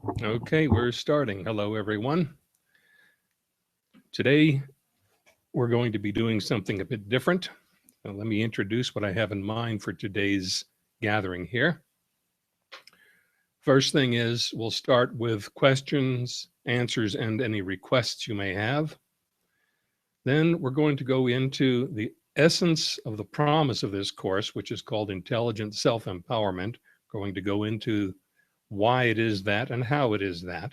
Okay, we're starting. Hello, everyone. Today, we're going to be doing something a bit different. Let me introduce what I have in mind for today's gathering here. First thing is, we'll start with questions, answers, and any requests you may have. Then we're going to go into the essence of the promise of this course, which is called Intelligent Self-Empowerment. Going to go into why it is that and how it is that.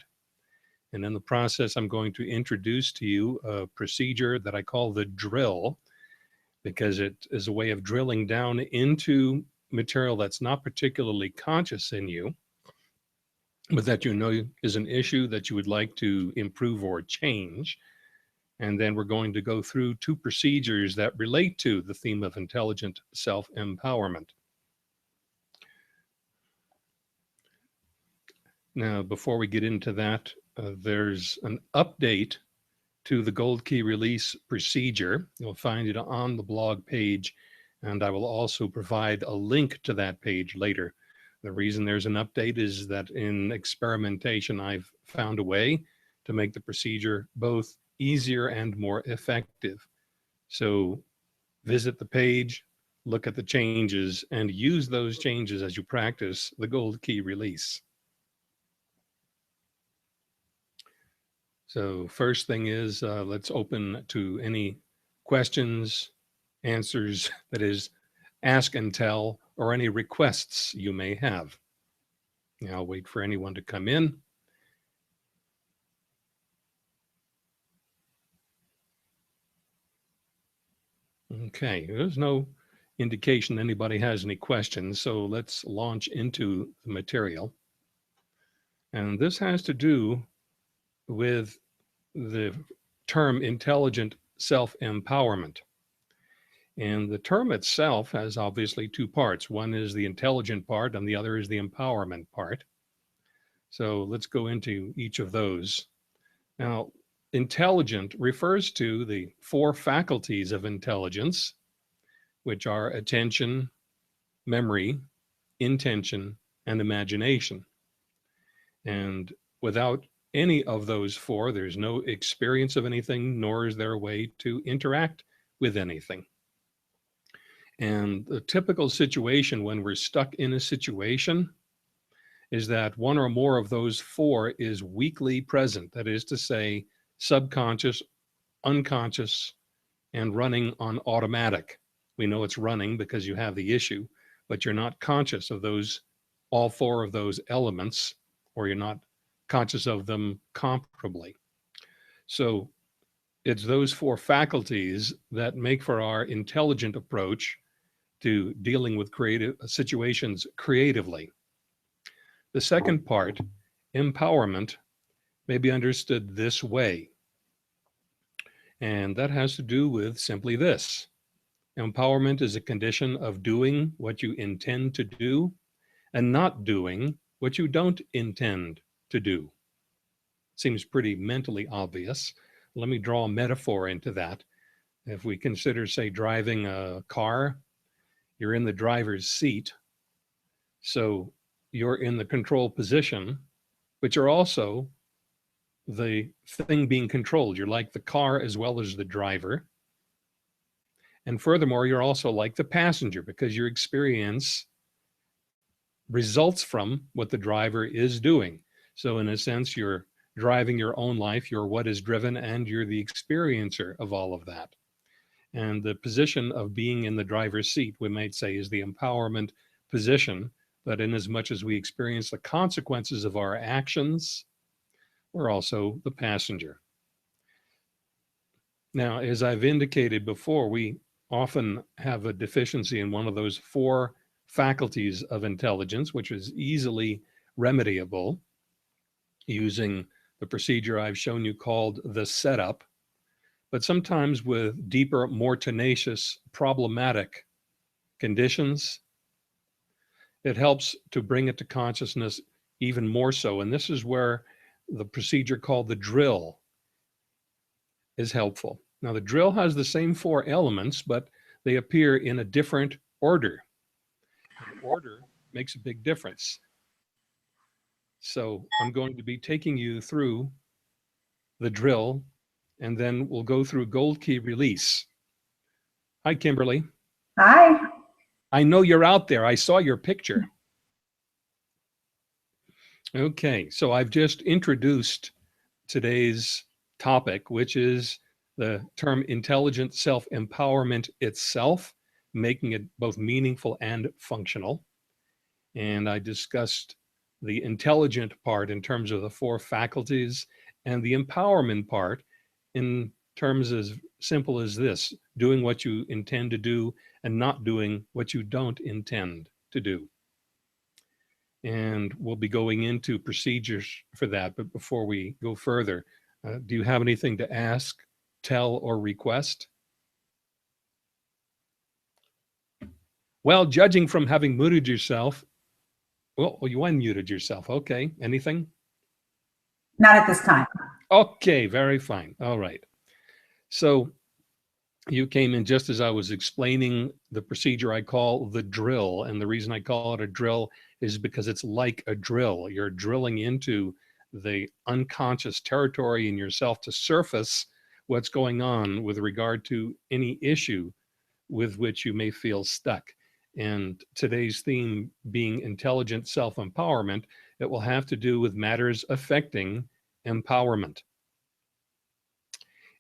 And in the process, I'm going to introduce to you a procedure that I call the drill, because it is a way of drilling down into material that's not particularly conscious in you, but that you know is an issue that you would like to improve or change. And then we're going to go through two procedures that relate to the theme of intelligent self-empowerment. Now, before we get into that, there's an update to the Gold Key release procedure. You'll find it on the blog page, and I will also provide a link to that page later. The reason there's an update is that in experimentation, I've found a way to make the procedure both easier and more effective. So visit the page, look at the changes, and use those changes as you practice the Gold Key release. So first thing is, let's open to any questions, answers, that is, ask and tell, or any requests you may have. Now, I'll wait for anyone to come in. Okay, there's no indication anybody has any questions, so let's launch into the material. And this has to do with the term intelligent self-empowerment. And the term itself has obviously two parts. One is the intelligent part, and the other is the empowerment part. So let's go into each of those. Now, intelligent refers to the four faculties of intelligence, which are attention, memory, intention, and imagination. And without any of those four, there's no experience of anything, nor is there a way to interact with anything. And the typical situation when we're stuck in a situation is that one or more of those four is weakly present. That is to say, subconscious, unconscious, and running on automatic. We know it's running because you have the issue, but you're not conscious of those, all four of those elements, or you're not conscious of them comparably. So it's those four faculties that make for our intelligent approach to dealing with creative situations creatively. The second part, empowerment, may be understood this way. And that has to do with simply this. Empowerment is a condition of doing what you intend to do and not doing what you don't intend to do. Seems pretty mentally obvious. Let me draw a metaphor into that. If we consider, say, driving a car, you're in the driver's seat. So you're in the control position, but you're also the thing being controlled. You're like the car as well as the driver. And furthermore, you're also like the passenger because your experience results from what the driver is doing. So in a sense, you're driving your own life, you're what is driven, and you're the experiencer of all of that. And the position of being in the driver's seat, we might say, is the empowerment position. But in as much as we experience the consequences of our actions, we're also the passenger. Now, as I've indicated before, we often have a deficiency in one of those four faculties of intelligence, which is easily remediable using the procedure I've shown you called the setup. But sometimes with deeper, more tenacious, problematic conditions, it helps to bring it to consciousness even more so. And this is where the procedure called the drill is helpful. Now, the drill has the same four elements, but they appear in a different order. And order makes a big difference. So I'm going to be taking you through the drill, and then we'll go through gold key release. Hi, Kimberly. Hi. I know you're out there. I saw your picture. Okay, so I've just introduced today's topic, which is the term intelligent self-empowerment itself, making it both meaningful and functional. And I discussed the intelligent part in terms of the 4 faculties, and the empowerment part in terms as simple as this: doing what you intend to do and not doing what you don't intend to do. And we'll be going into procedures for that. But before we go further, do you have anything to ask, tell, or request? Well, judging from having muted yourself, well, you unmuted yourself. Okay, anything? Not at this time. Okay, very fine. All right. So you came in just as I was explaining the procedure I call the drill. And the reason I call it a drill is because it's like a drill. You're drilling into the unconscious territory in yourself to surface what's going on with regard to any issue with which you may feel stuck. And today's theme being intelligent self-empowerment, it will have to do with matters affecting empowerment.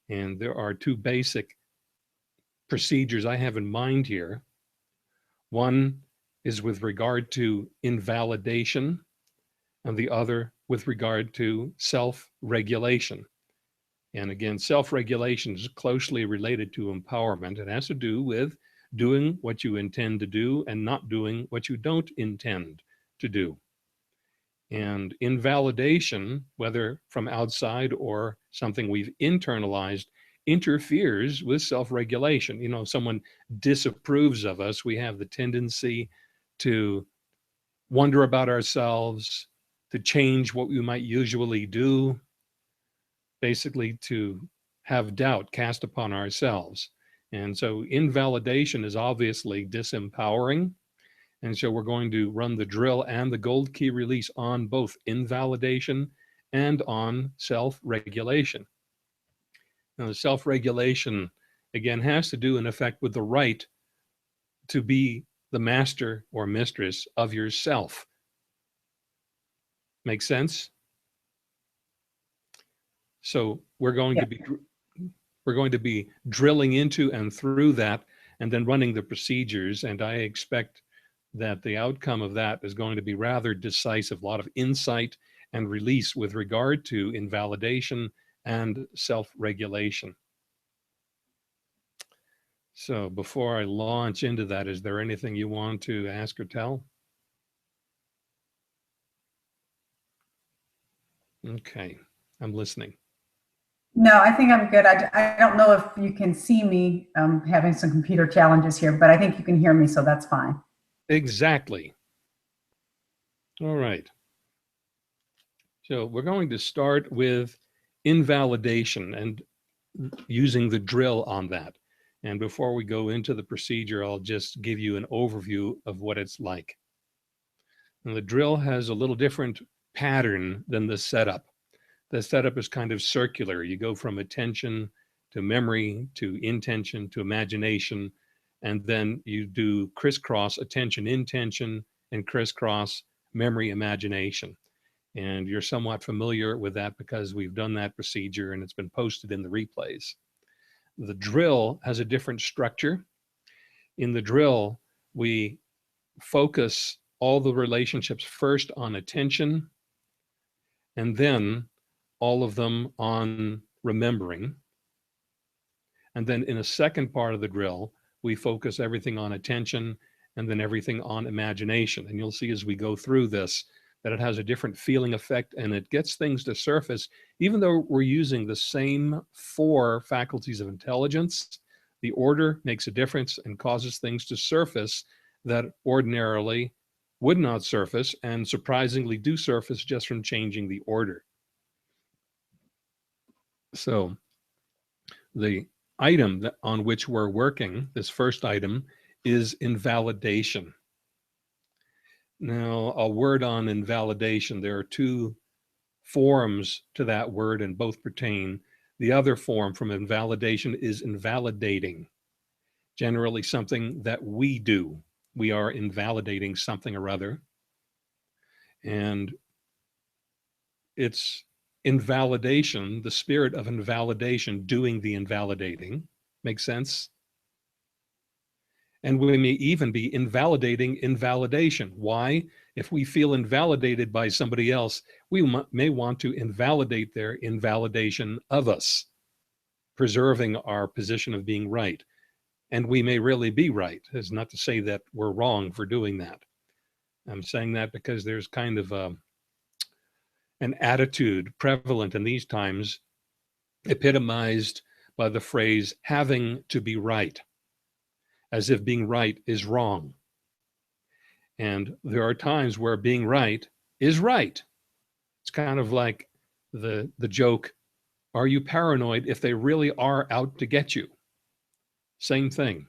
And there are 2 basic procedures I have in mind here. One is with regard to invalidation, and the other with regard to self-regulation. And again, self-regulation is closely related to empowerment. It has to do with doing what you intend to do and not doing what you don't intend to do. And invalidation, whether from outside or something we've internalized, interferes with self-regulation. You know, if someone disapproves of us, we have the tendency to wonder about ourselves, to change what we might usually do, basically to have doubt cast upon ourselves. And so invalidation is obviously disempowering. And so we're going to run the drill and the gold key release on both invalidation and on self-regulation. Now, the self-regulation, again, has to do in effect with the right to be the master or mistress of yourself. Make sense? So we're going to be drilling into and through that, and then running the procedures. And I expect that the outcome of that is going to be rather decisive, a lot of insight and release with regard to invalidation and self-regulation. So before I launch into that, is there anything you want to ask or tell? Okay, I'm listening. No, I think I'm good. I don't know if you can see me. Having some computer challenges here, but I think you can hear me, so that's fine. Exactly. All right. So we're going to start with invalidation and using the drill on that. And before we go into the procedure, I'll just give you an overview of what it's like. And the drill has a little different pattern than the setup. The setup is kind of circular. You go from attention to memory to intention to imagination, and then you do crisscross attention, intention, and crisscross memory, imagination. And you're somewhat familiar with that because we've done that procedure and it's been posted in the replays. The drill has a different structure. In the drill, we focus all the relationships first on attention, and then all of them on remembering. And then in a second part of the drill, we focus everything on attention and then everything on imagination. And you'll see as we go through this that it has a different feeling effect, and it gets things to surface. Even though we're using the same 4 faculties of intelligence, the order makes a difference and causes things to surface that ordinarily would not surface, and surprisingly do surface just from changing the order. So the item on which we're working, this first item, is invalidation. Now, a word on invalidation. There are two forms to that word and both pertain. The other form from invalidation is invalidating, generally something that we do. We are invalidating something or other. And it's invalidation, the spirit of invalidation doing the invalidating. Makes sense? And we may even be invalidating invalidation. Why? If we feel invalidated by somebody else, we may want to invalidate their invalidation of us, preserving our position of being right. And we may really be right. It's not to say that we're wrong for doing that. I'm saying that because there's kind of an attitude prevalent in these times, epitomized by the phrase having to be right, as if being right is wrong. And there are times where being right is right. It's kind of like the joke, are you paranoid if they really are out to get you? Same thing.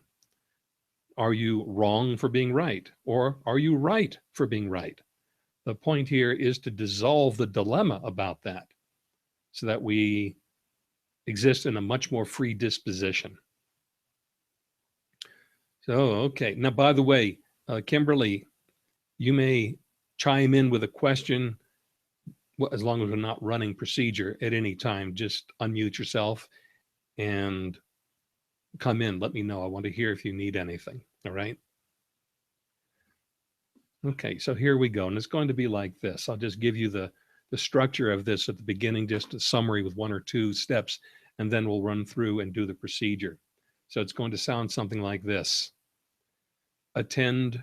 Are you wrong for being right? Or are you right for being right? The point here is to dissolve the dilemma about that so that we exist in a much more free disposition. So, okay. Now, by the way, Kimberly, you may chime in with a question as long as we're not running procedure at any time. Just unmute yourself and come in. Let me know. I want to hear if you need anything. All right. Okay, so here we go. And it's going to be like this. I'll just give you the structure of this at the beginning, just a summary with one or two steps, and then we'll run through and do the procedure. So it's going to sound something like this. Attend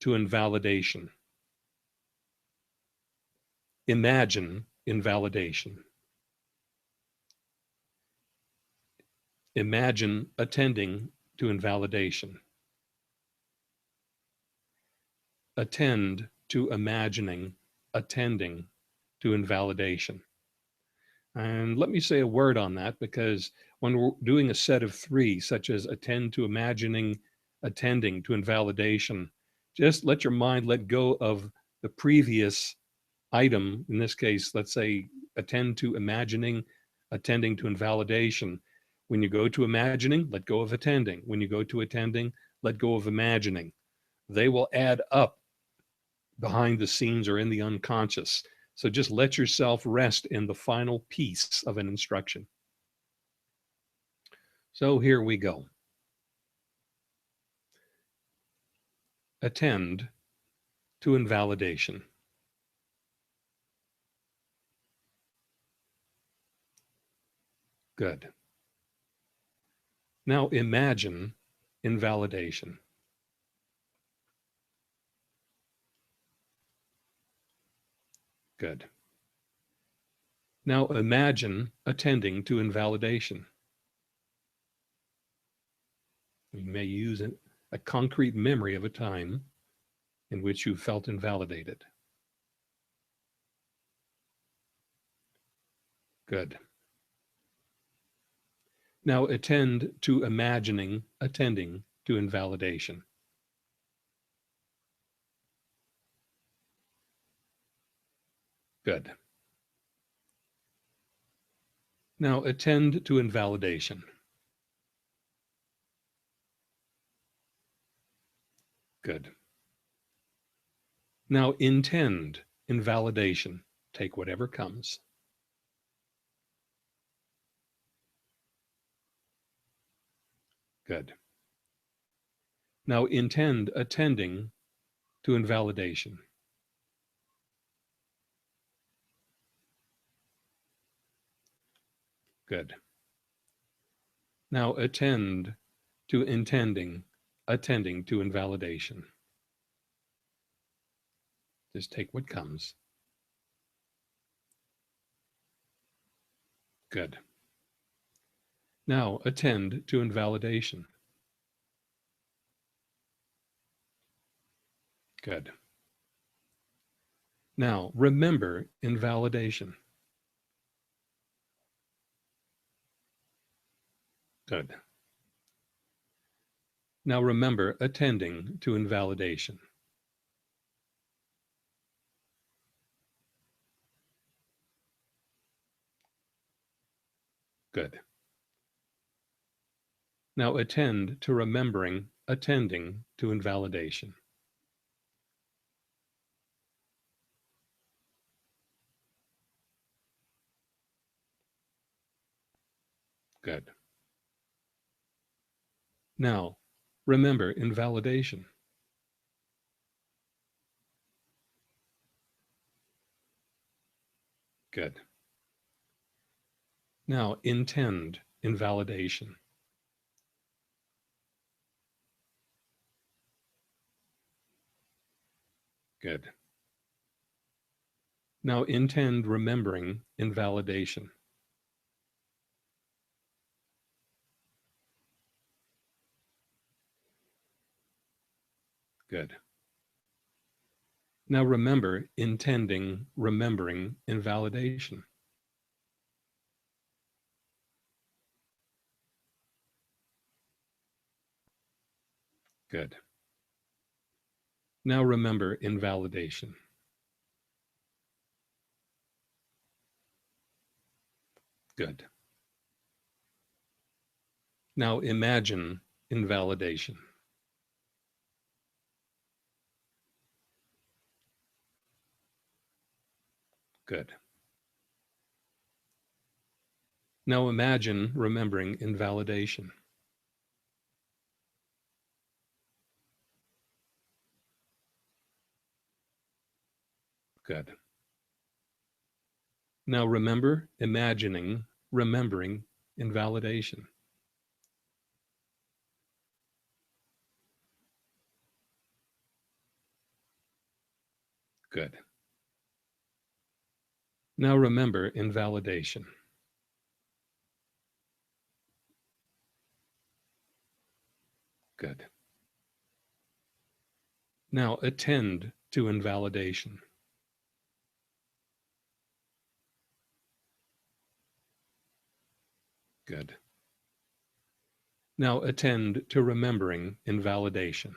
to invalidation. Imagine invalidation. Imagine attending to invalidation. Attend to imagining attending to invalidation. And let me say a word on that, because when we're doing a set of three, such as attend to imagining attending to invalidation, just let your mind let go of the previous item. In this case, let's say attend to imagining attending to invalidation. When you go to imagining, let go of attending. When you go to attending, let go of imagining. They will add up behind the scenes or in the unconscious. So just let yourself rest in the final piece of an instruction. So here we go. Attend to invalidation. Good. Now imagine invalidation. Good. Now imagine attending to invalidation. You may use a concrete memory of a time in which you felt invalidated. Good. Now attend to imagining attending to invalidation. Good. Now attend to invalidation. Good. Now intend invalidation. Take whatever comes. Good. Now intend attending to invalidation. Good. Now attend to intending attending to invalidation. Just take what comes. Good. Now attend to invalidation. Good. Now remember invalidation. Good. Now remember attending to invalidation. Good. Now attend to remembering, attending to invalidation. Good. Now, remember invalidation. Good. Now, intend invalidation. Good. Now, intend remembering invalidation. Good. Now, remember intending, remembering invalidation. Good. Now, remember invalidation. Good. Now, imagine invalidation. Good. Now, imagine remembering invalidation. Good. Now, remember imagining, remembering invalidation. Good. Now, remember invalidation. Good. Now, attend to invalidation. Good. Now, attend to remembering invalidation.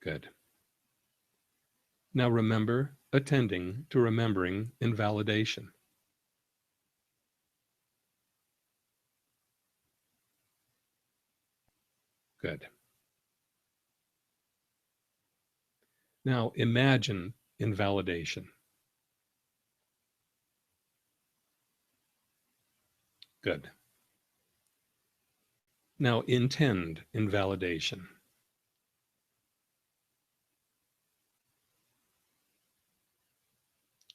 Good. Now, remember attending to remembering invalidation. Good. Now, imagine invalidation. Good. Now, intend invalidation.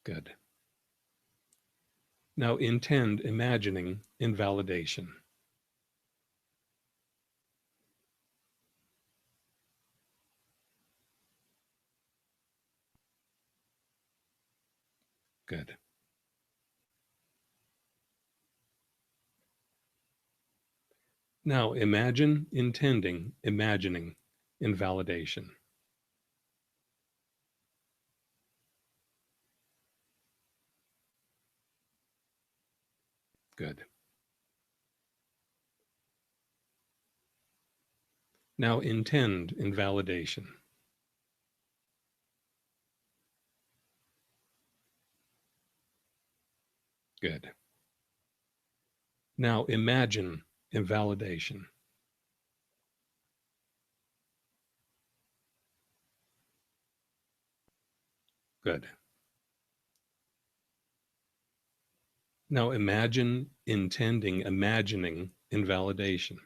Good. Now, intend imagining invalidation. Good. Now, imagine intending imagining invalidation. Good. Now, intend invalidation. Good. Now, imagine invalidation. Good. Now, imagine intending imagining invalidation.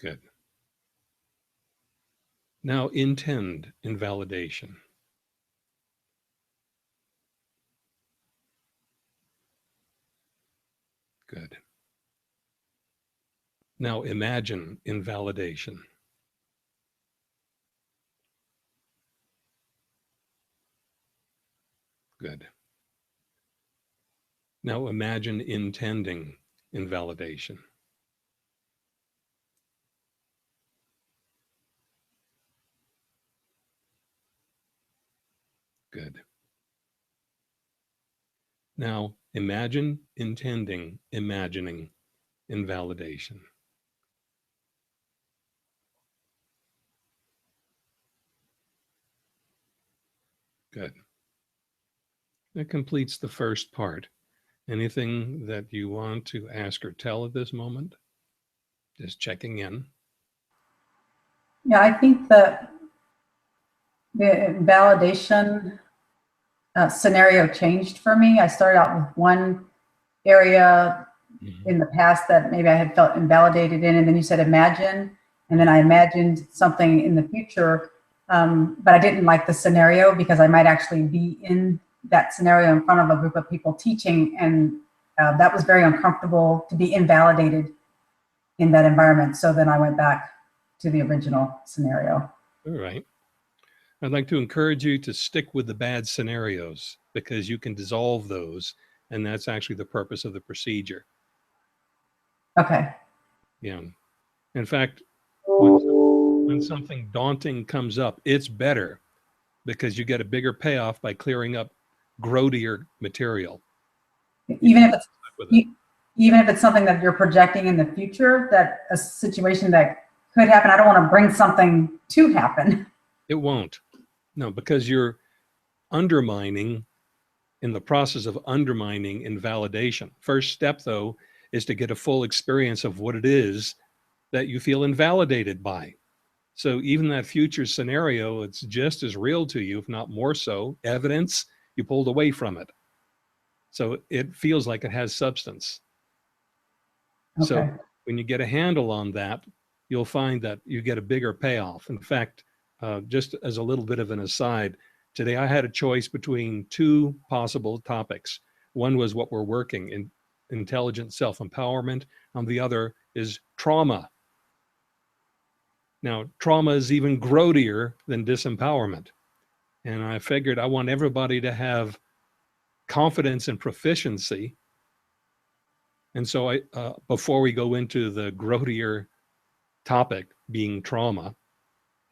Good. Now, intend invalidation. Good. Now, imagine invalidation. Good. Now, imagine intending invalidation. Good. Now, imagine intending imagining invalidation. Good. That completes the first part. Anything that you want to ask or tell at this moment? Just checking in. Yeah, I think that the validation scenario changed for me. I started out with one area in the past that maybe I had felt invalidated in, and then you said imagine, and then I imagined something in the future, but I didn't like the scenario because I might actually be in that scenario in front of a group of people teaching, and that was very uncomfortable to be invalidated in that environment. So then I went back to the original scenario. All right. I'd like to encourage you to stick with the bad scenarios because you can dissolve those, and that's actually the purpose of the procedure. Okay. Yeah. In fact, when something daunting comes up, it's better because you get a bigger payoff by clearing up grodier material. Even if it's something that you're projecting in the future, that a situation that could happen, I don't want to bring something to happen. It won't. No, because you're undermining in the process of undermining invalidation. First step, though, is to get a full experience of what it is that you feel invalidated by. So even that future scenario, it's just as real to you, if not more so, evidence you pulled away from it. So it feels like it has substance. Okay. So when you get a handle on that, you'll find that you get a bigger payoff. In fact, just as a little bit of an aside, today I had a choice between two possible topics. One was what we're working in, intelligent self-empowerment, and the other is trauma. Now, trauma is even grodier than disempowerment. And I figured I want everybody to have confidence and proficiency. And so before we go into the grodier topic being trauma,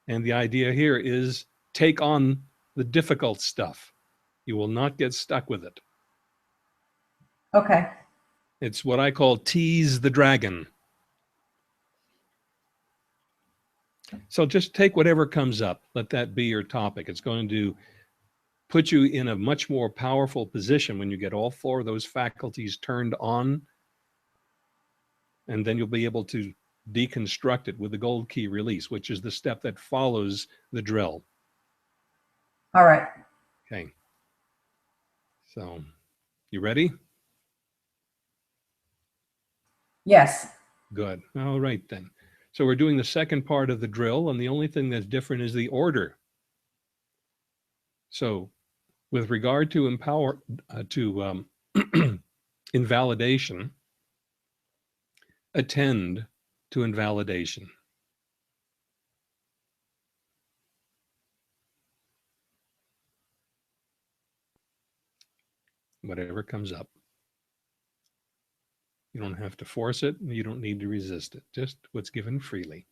and the idea here is take on the difficult stuff. You will not get stuck with it. Okay. It's what I call tease the dragon. So just take whatever comes up. Let that be your topic. It's going to put you in a much more powerful position when you get all four of those faculties turned on. And then you'll be able to deconstruct it with the gold key release, which is the step that follows the drill. All right. Okay. So you ready? Yes. Good. All right then. So we're doing the second part of the drill, and the only thing that's different is the order. So with regard to invalidation, attend to invalidation. Whatever comes up. You don't have to force it. You don't need to resist it. Just what's given freely.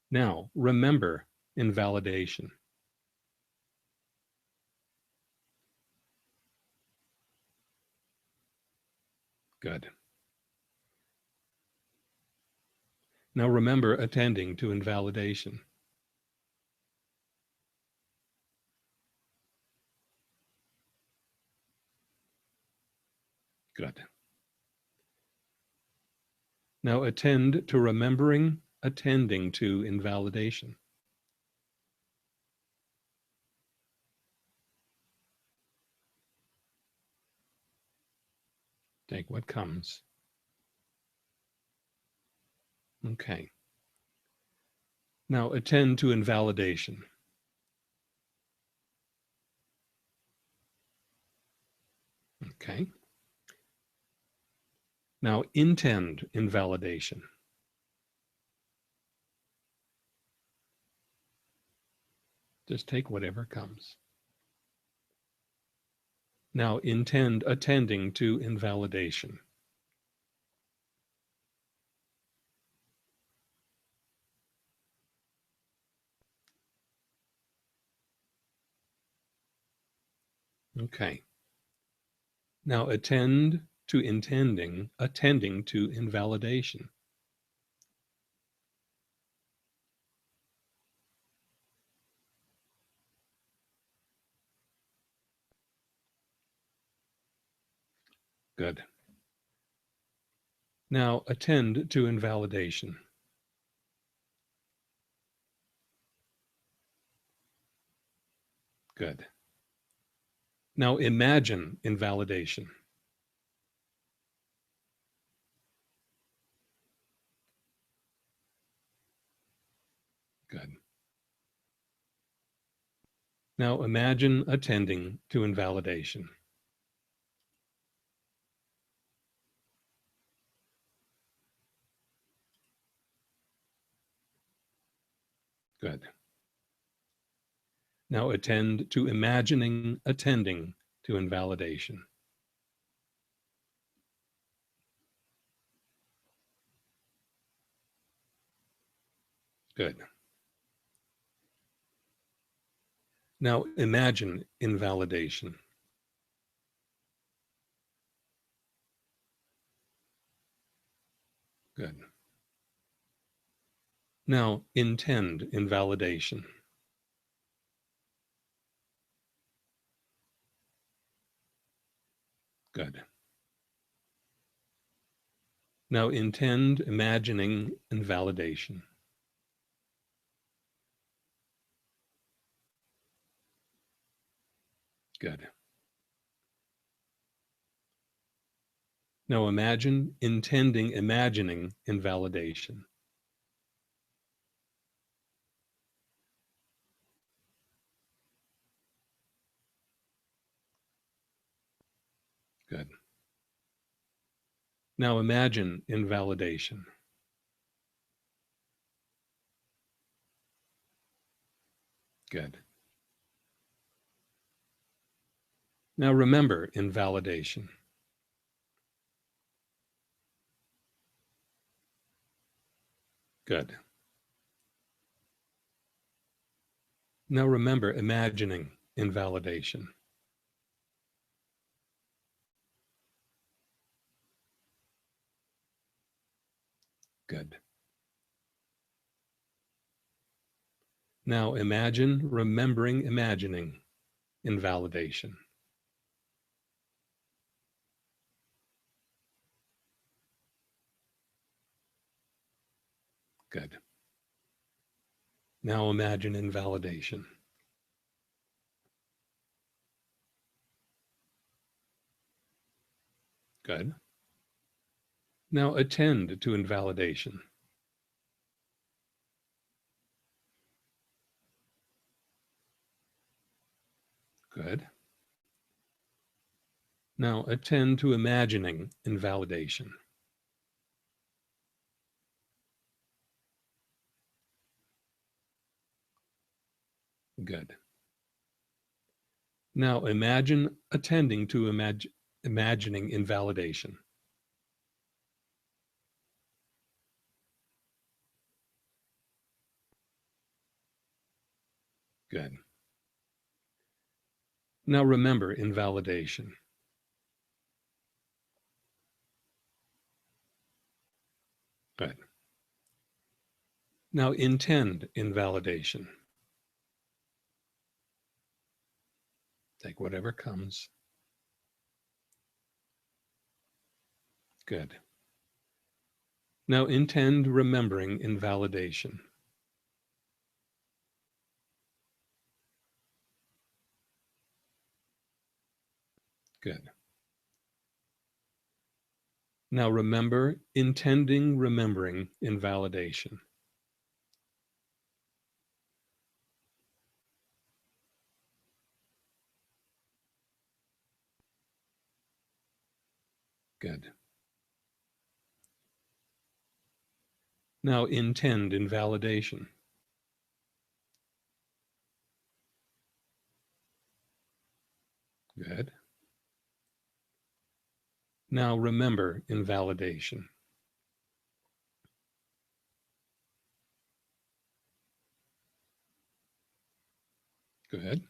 Now, remember invalidation. Good. Now remember attending to invalidation. Good. Now attend to remembering attending to invalidation. Take what comes. Okay. Now attend to invalidation. Okay. Now intend invalidation. Just take whatever comes. Now intend attending to invalidation. Okay. Now attend to attending to invalidation. Good. Now attend to invalidation. Good. Now imagine invalidation. Good. Now imagine attending to invalidation. Good. Now attend to imagining attending to invalidation. Good. Now imagine invalidation. Good. Now intend invalidation. Good. Now intend imagining invalidation. Good. Now imagine intending imagining invalidation. Good. Now imagine invalidation. Good. Now remember invalidation. Good. Now remember imagining invalidation. Good. Now imagine remembering imagining invalidation. Good. Now imagine invalidation. Good. Now attend to invalidation. Good. Now attend to imagining invalidation. Good. Now imagine attending to imagining invalidation. Good. Now remember invalidation. Good. Now intend invalidation. Take whatever comes. Good. Now intend remembering invalidation. Good. Now remember intending remembering invalidation. Good. Now intend invalidation. Good. Now remember invalidation. Good.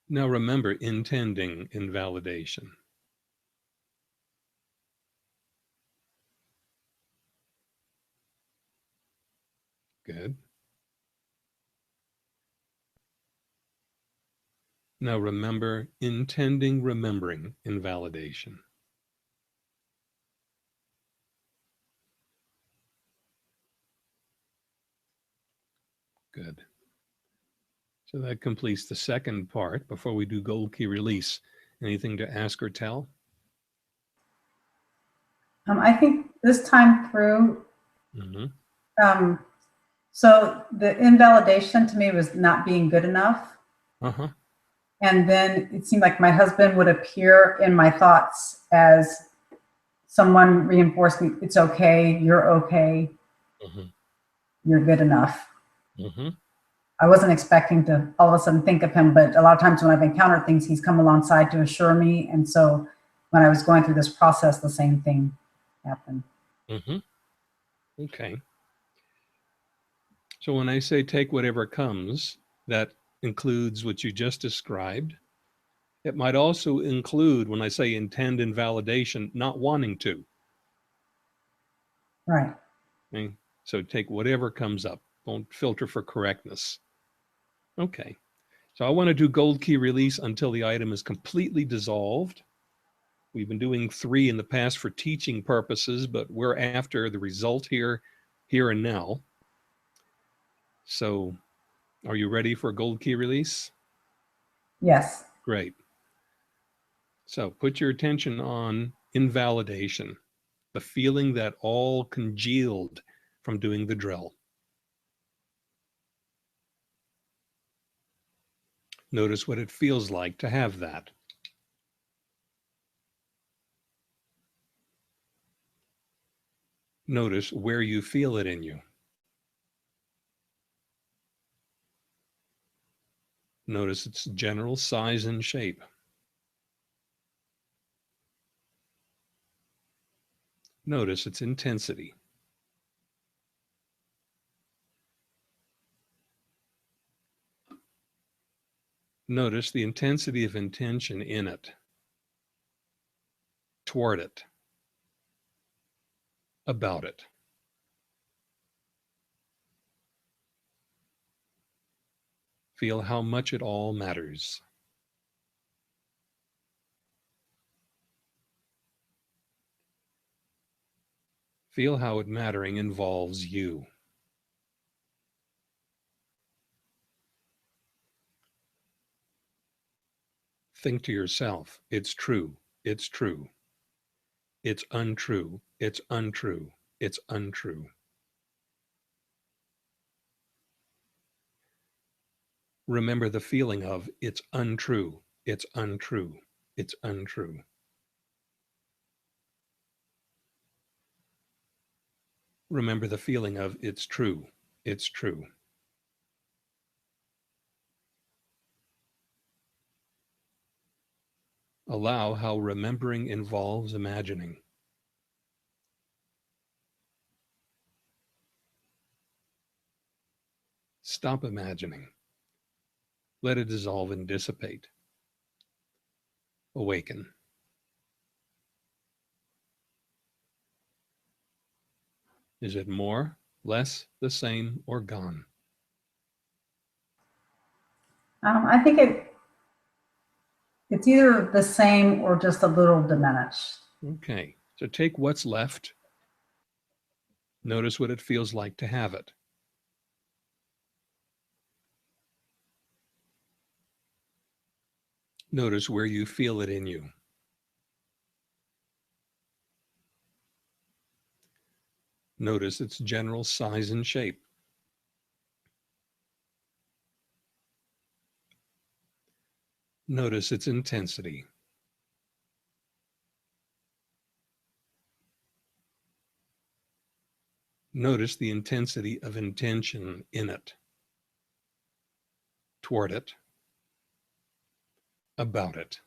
Now remember intending invalidation. Good. Now remember, intending, remembering invalidation. Good. So that completes the second part. Before we do gold key release, anything to ask or tell? I think this time through, Mm-hmm. so the invalidation to me was not being good enough. Uh-huh. And then it seemed like my husband would appear in my thoughts as someone reinforcing, it's okay, you're okay, Mm-hmm. you're good enough. Mm-hmm. I wasn't expecting to all of a sudden think of him, but a lot of times when I've encountered things, he's come alongside to assure me. And so when I was going through this process, the same thing happened. Mm-hmm. Okay. So when I say take whatever comes, that includes what you just described. It might also include, when I say intend invalidation, not wanting to. Right. Okay? So take whatever comes up. Don't filter for correctness. Okay. So I want to do gold key release until the item is completely dissolved. We've been doing 3 in the past for teaching purposes, but we're after the result here and now. So are you ready for gold key release? Yes. Great. So put your attention on invalidation, the feeling that all congealed from doing the drill. Notice what it feels like to have that. Notice where you feel it in you. Notice its general size and shape. Notice its intensity. Notice the intensity of intention in it, toward it, about it. Feel how much it all matters. Feel how it mattering involves you. Think to yourself, it's true, it's true. It's untrue, it's untrue, it's untrue. Remember the feeling of it's untrue, it's untrue, it's untrue. Remember the feeling of it's true, it's true. Allow how remembering involves imagining. Stop imagining. Let it dissolve and dissipate. Awaken. Is it more, less, the same, or gone? I think it's either the same or just a little diminished. Okay, so take what's left. Notice what it feels like to have it. Notice where you feel it in you. Notice its general size and shape. Notice its intensity. Notice the intensity of intention in it, toward it, about it.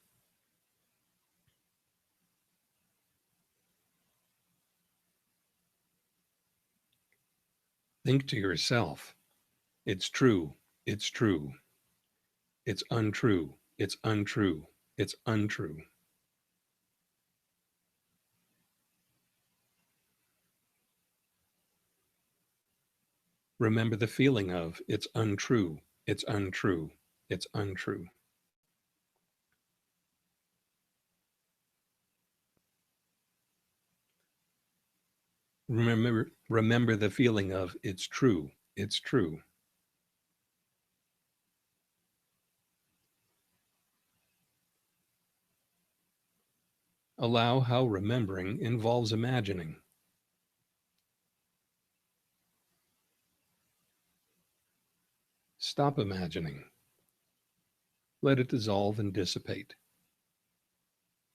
Think to yourself, it's true, it's true. It's untrue, it's untrue, it's untrue. Remember the feeling of it's untrue, it's untrue, it's untrue. Remember the feeling of it's true, it's true. Allow how remembering involves imagining. Stop imagining. Let it dissolve and dissipate.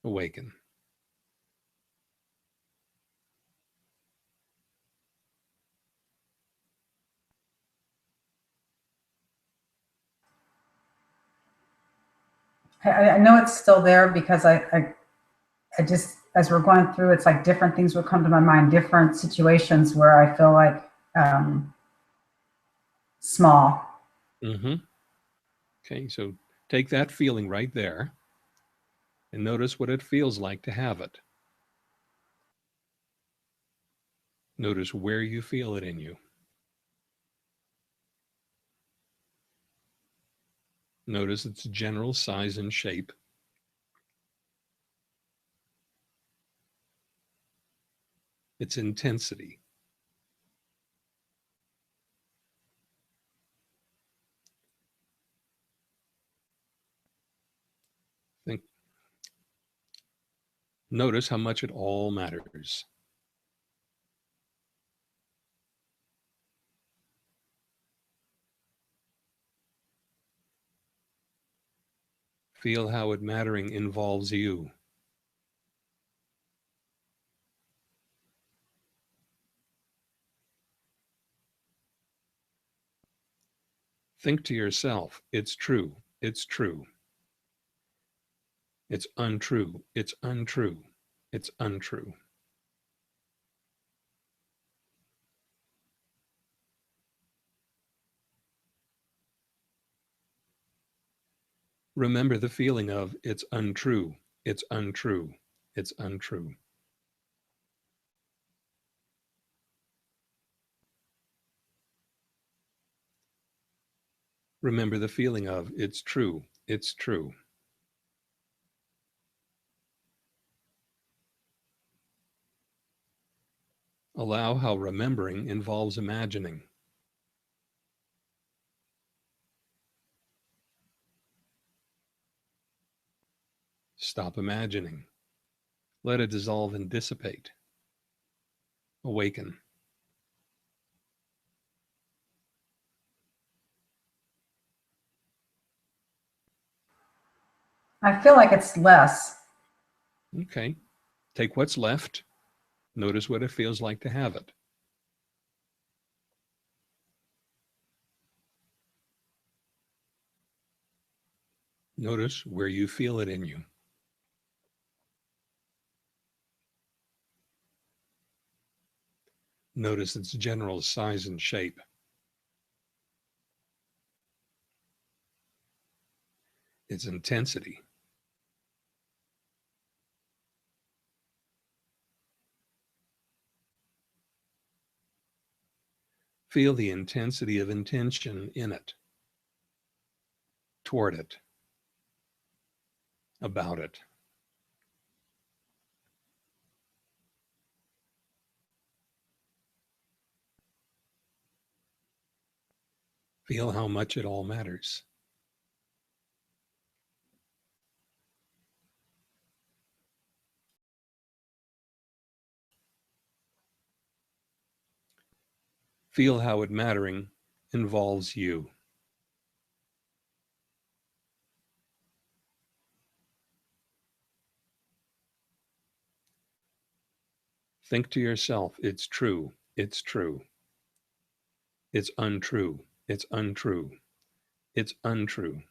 Awaken. I know it's still there because I just, as we're going through, it's like different things will come to my mind, different situations where I feel like small. Mm-hmm. Okay, so take that feeling right there and notice what it feels like to have it. Notice where you feel it in you. Notice its general size and shape. Its intensity. Think. Notice how much it all matters. Feel how it mattering involves you. Think to yourself, it's true, it's true. It's untrue, it's untrue, it's untrue. Remember the feeling of it's untrue, it's untrue, it's untrue. Remember the feeling of it's true, it's true. Allow how remembering involves imagining. Stop imagining. Let it dissolve and dissipate. Awaken. I feel like it's less. Okay. Take what's left. Notice what it feels like to have it. Notice where you feel it in you. Notice its general size and shape. Its intensity. Feel the intensity of intention in it, toward it, about it. Feel how much it all matters. Feel how it mattering involves you. Think to yourself, it's true, it's true. It's untrue, it's untrue, it's untrue.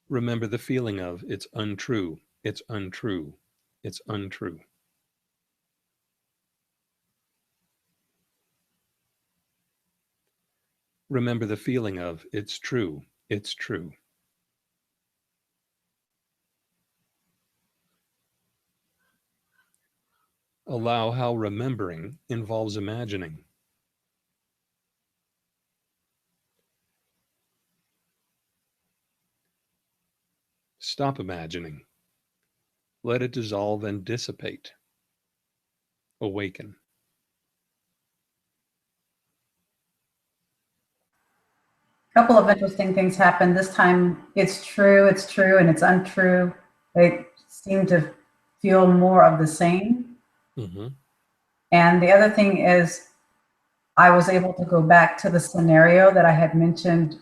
Remember the feeling of it's untrue, it's untrue, it's untrue. Remember the feeling of it's true, it's true. Allow how remembering involves imagining. Stop imagining. Let it dissolve and dissipate. Awaken. A couple of interesting things happened. This time it's true, and it's untrue. They seem to feel more of the same. Mm-hmm. And the other thing is I was able to go back to the scenario that I had mentioned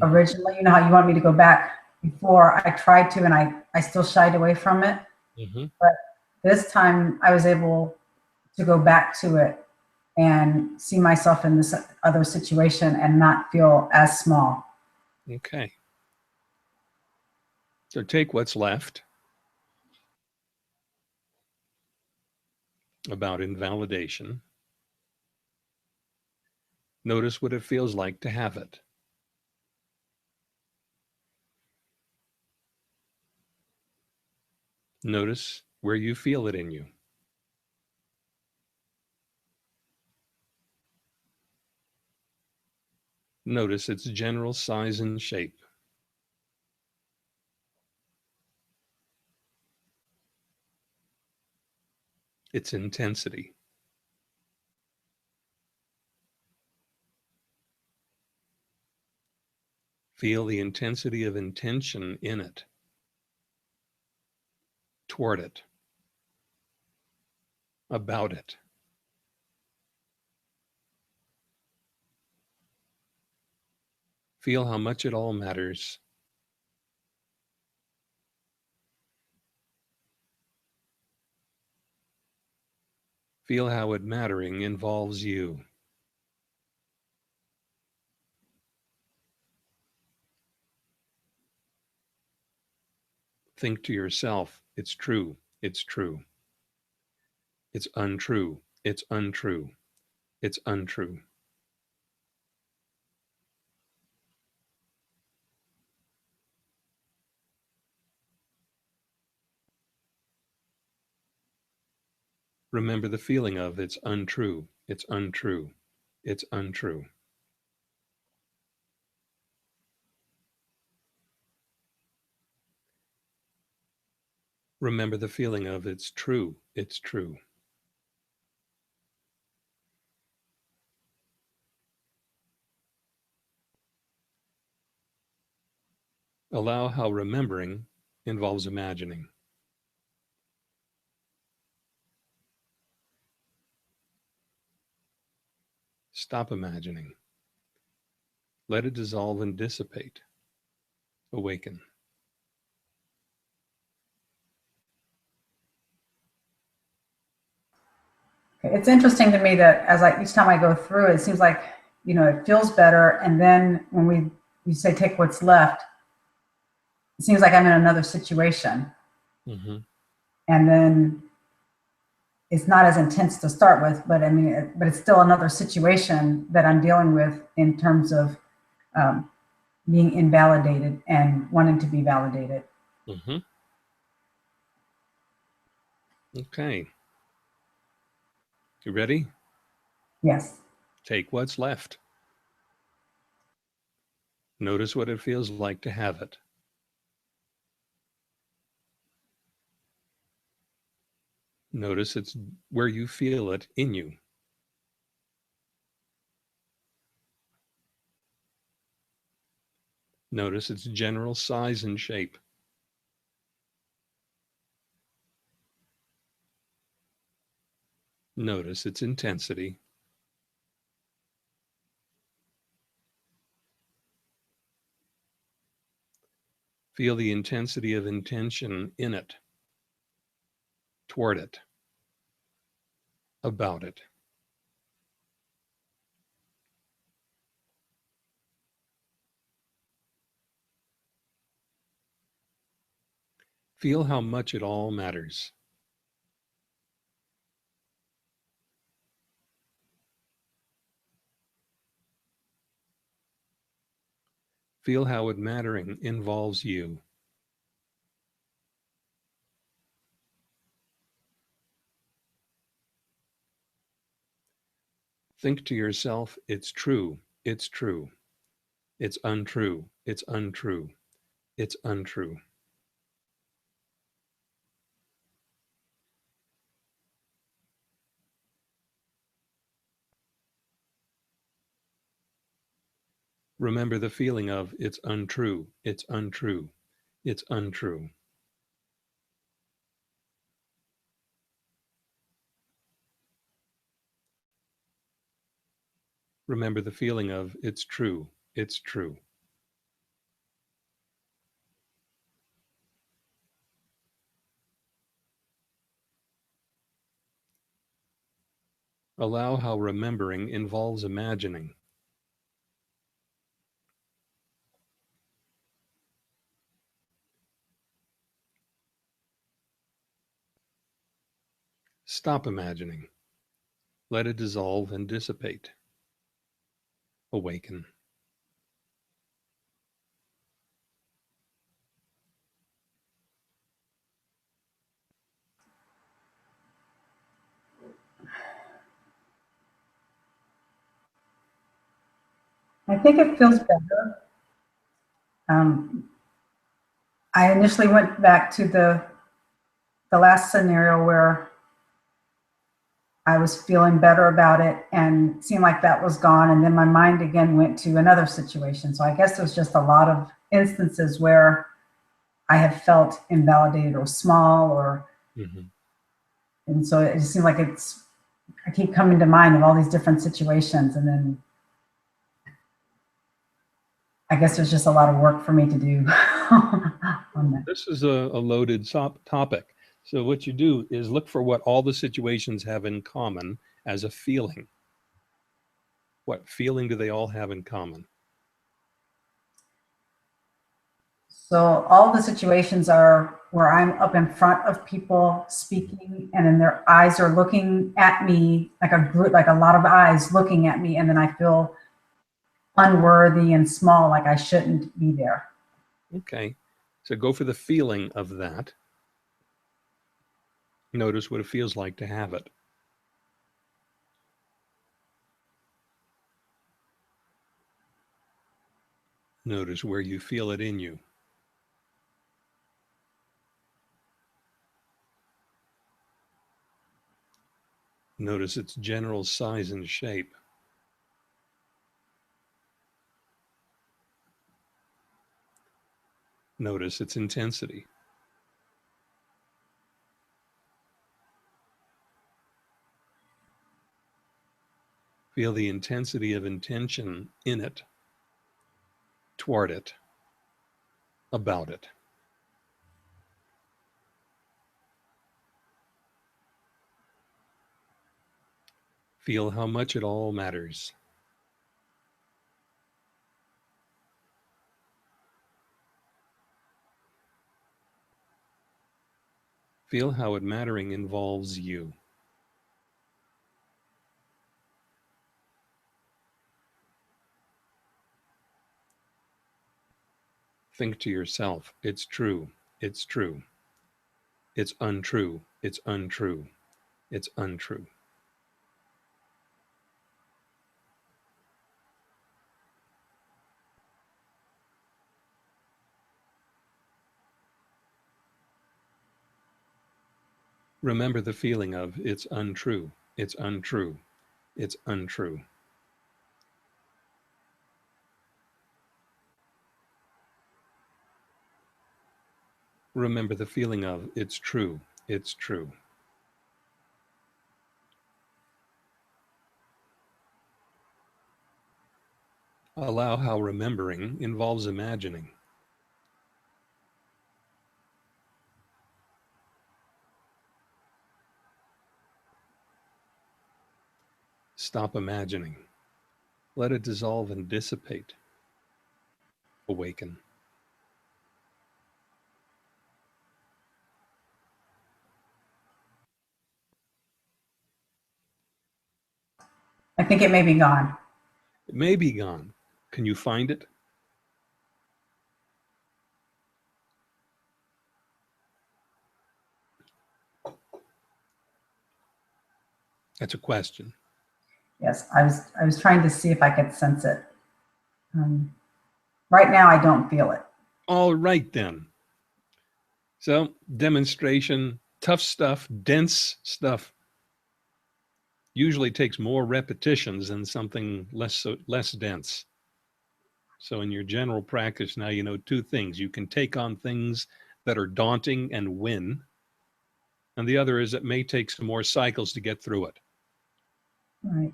originally. You know how you want me to go back before? I tried to, and I still shied away from it. Mm-hmm. But this time I was able to go back to it and see myself in this other situation and not feel as small. Okay. So take what's left about invalidation. Notice what it feels like to have it. Notice where you feel it in you. Notice its general size and shape. Its intensity. Feel the intensity of intention in it, toward it, about it. Feel how much it all matters. Feel how it mattering involves you. Think to yourself, it's true, it's true. It's untrue, it's untrue, it's untrue. Remember the feeling of it's untrue, it's untrue, it's untrue. Remember the feeling of it's true, it's true. Allow how remembering involves imagining. Stop imagining. Let it dissolve and dissipate. Awaken. It's interesting to me that each time I go through it seems like, it feels better. And then when you say take what's left, it seems like I'm in another situation. Mm-hmm. And then it's not as intense to start with, but but it's still another situation that I'm dealing with in terms of being invalidated and wanting to be validated. Mm-hmm. Okay. You ready? Yes. Take what's left. Notice what it feels like to have it. Notice it's where you feel it in you. Notice its general size and shape. Notice its intensity. Feel the intensity of intention in it, toward it, about it. Feel how much it all matters. Feel how it mattering involves you. Think to yourself, it's true, it's true. It's untrue, it's untrue, it's untrue. Remember the feeling of it's untrue, it's untrue, it's untrue. Remember the feeling of it's true, it's true. Allow how remembering involves imagining. Stop imagining. Let it dissolve and dissipate. Awaken. I think it feels better. I initially went back to the last scenario where I was feeling better about it and seemed like that was gone. And then my mind again went to another situation. So I guess there's just a lot of instances where I have felt invalidated or small or, and so it just seems like I keep coming to mind of all these different situations. And then I guess there's just a lot of work for me to do on that. This is a loaded topic. So what you do is look for what all the situations have in common as a feeling. What feeling do they all have in common? So all the situations are where I'm up in front of people speaking, and then their eyes are looking at me like a group, like a lot of eyes looking at me, and then I feel unworthy and small, like I shouldn't be there. Okay, so go for the feeling of that. Notice what it feels like to have it. Notice where you feel it in you. Notice its general size and shape. Notice its intensity. Feel the intensity of intention in it, toward it, about it. Feel how much it all matters. Feel how it mattering involves you. Think to yourself, it's true, it's true. It's untrue, it's untrue, it's untrue. Remember the feeling of it's untrue, it's untrue, it's untrue. Remember the feeling of it's true, it's true. Allow how remembering involves imagining. Stop imagining. Let it dissolve and dissipate. Awaken. I think it may be gone. It may be gone. Can you find it? That's a question. Yes, I was trying to see if I could sense it. Right now, I don't feel it. All right, then. So demonstration, tough stuff, dense stuff usually takes more repetitions than something less dense. So in your general practice now, you know two things. You can take on things that are daunting and win. And the other is it may take some more cycles to get through it. Right.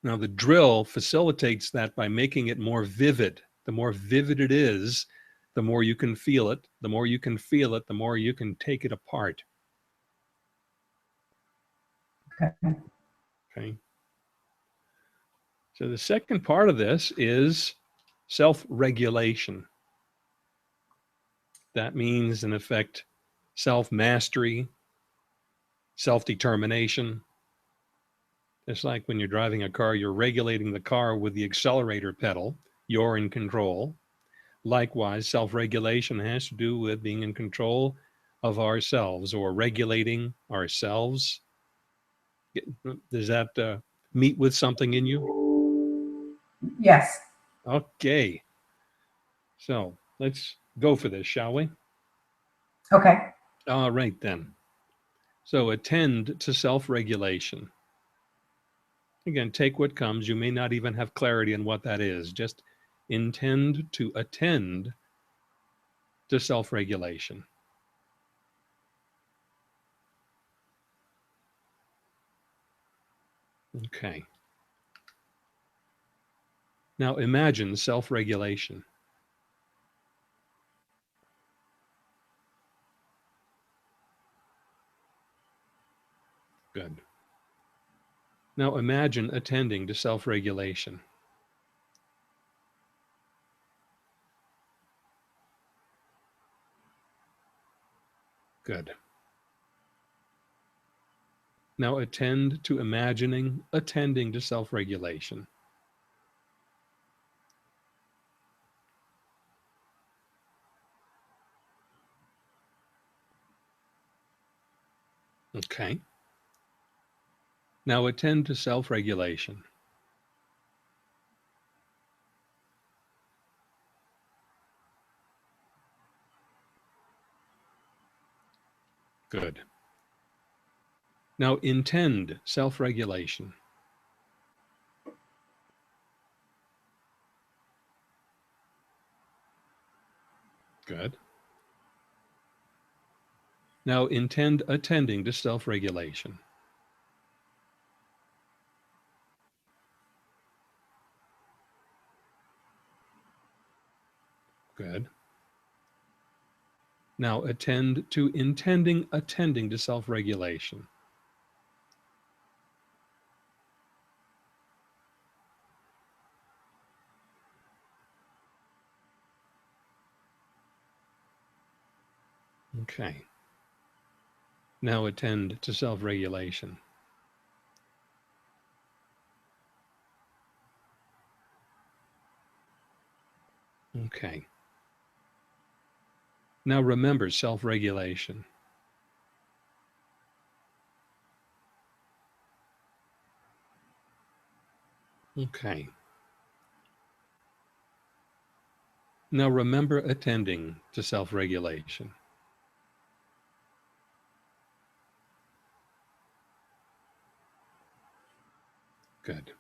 Now the drill facilitates that by making it more vivid. The more vivid it is, the more you can feel it. The more you can feel it, the more you can take it apart. Okay. Okay. So the second part of this is self-regulation. That means, in effect, self-mastery, self-determination. It's like when you're driving a car, you're regulating the car with the accelerator pedal. You're in control. Likewise, self-regulation has to do with being in control of ourselves or regulating ourselves. Does that meet with something in you? Yes. Okay. So let's go for this, shall we? Okay. All right, then. So attend to self-regulation. Again, take what comes. You may not even have clarity on what that is. Just intend to attend to self-regulation. Okay. Now imagine self-regulation. Good. Now imagine attending to self-regulation. Good. Now attend to imagining attending to self-regulation. Okay. Now attend to self-regulation. Good. Now intend self-regulation. Good. Now intend attending to self-regulation. Good. Now attend to intending attending to self-regulation. Okay. Now attend to self-regulation. Okay. Now remember self-regulation. Okay. Now remember attending to self-regulation. Good.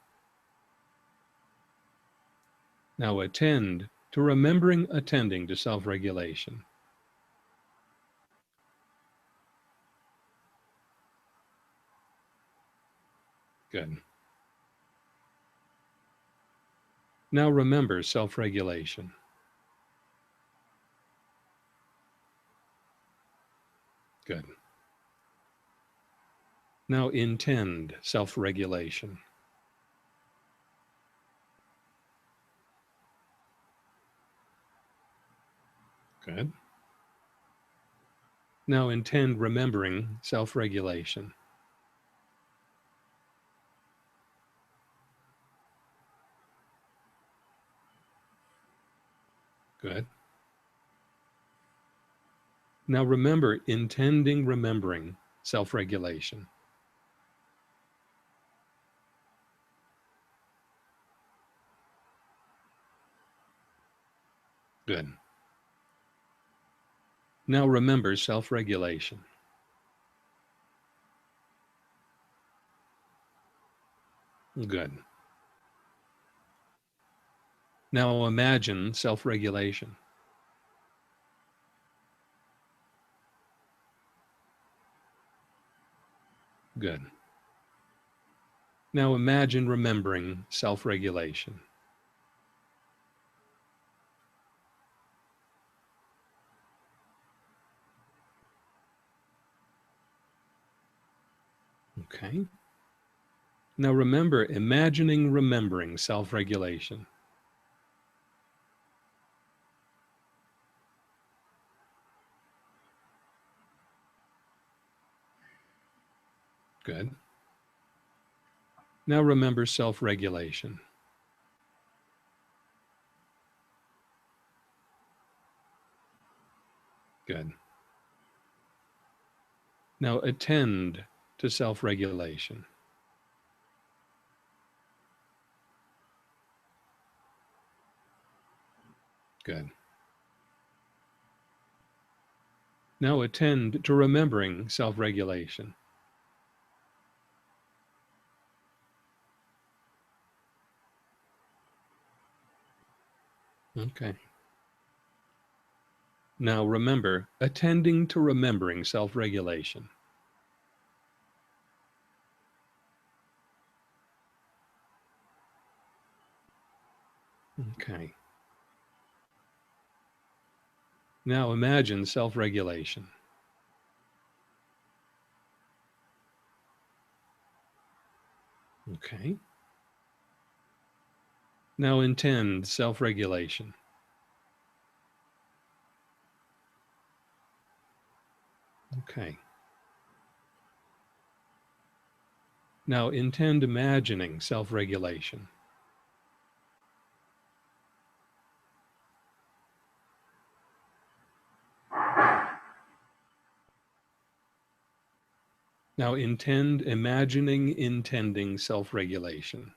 Now attend to remembering attending to self-regulation. Good. Now remember self-regulation. Good. Now intend self-regulation. Good. Now intend remembering self-regulation. Good. Now remember intending remembering self-regulation. Good. Now remember self-regulation. Good. Now imagine self-regulation. Good. Now imagine remembering self-regulation. Okay. Now remember, imagining remembering self-regulation. Good. Now remember self-regulation. Good. Now attend to self-regulation. Good. Now attend to remembering self-regulation. Okay. Now remember, attending to remembering self-regulation. Okay. Now imagine self-regulation. Okay. Now intend self-regulation. Okay. Now intend imagining self-regulation. Now intend imagining intending self-regulation.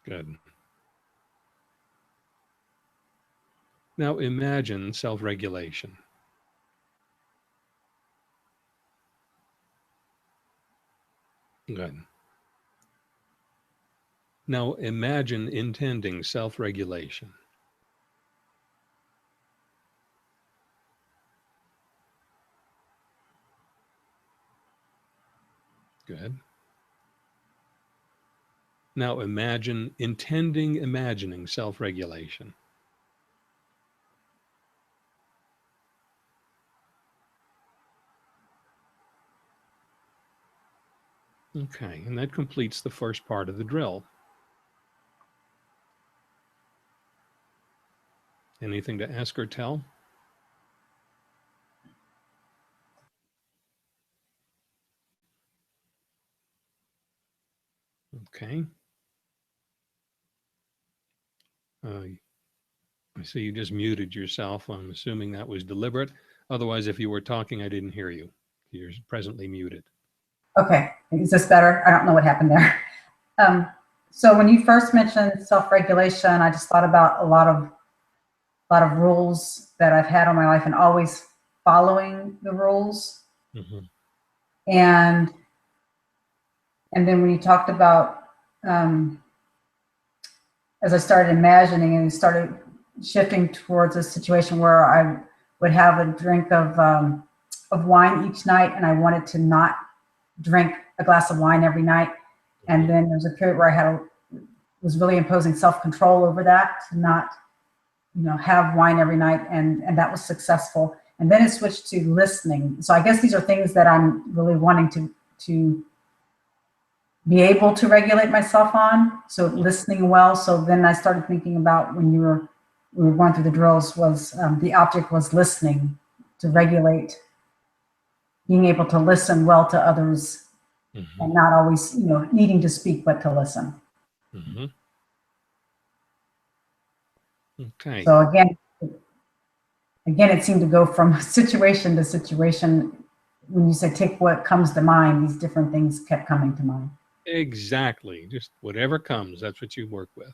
Good. Now imagine self-regulation. Good. Now imagine intending self-regulation. Good. Now imagine intending imagining self-regulation. Okay, and that completes the first part of the drill. Anything to ask or tell? Okay. I see you just muted yourself. I'm assuming that was deliberate. Otherwise, if you were talking, I didn't hear you. You're presently muted. Okay, is this better? I don't know what happened there. So when you first mentioned self-regulation, I just thought about a lot of rules that I've had on my life and always following the rules. Mm-hmm. And then when you talked about, as I started imagining and started shifting towards a situation where I would have a drink of wine each night, and I wanted to not drink a glass of wine every night. And then there's a period where I was really imposing self-control over that, to not, have wine every night, and that was successful. And then it switched to listening. So I guess these are things that I'm really wanting to be able to regulate myself on. So listening well. So then I started thinking about when we were going through the drills, was the object was listening, to regulate, being able to listen well to others. Mm-hmm. And not always, needing to speak, but to listen. Mm-hmm. Okay. So again, it seemed to go from situation to situation. When you said take what comes to mind, these different things kept coming to mind. Exactly. Just whatever comes, that's what you work with.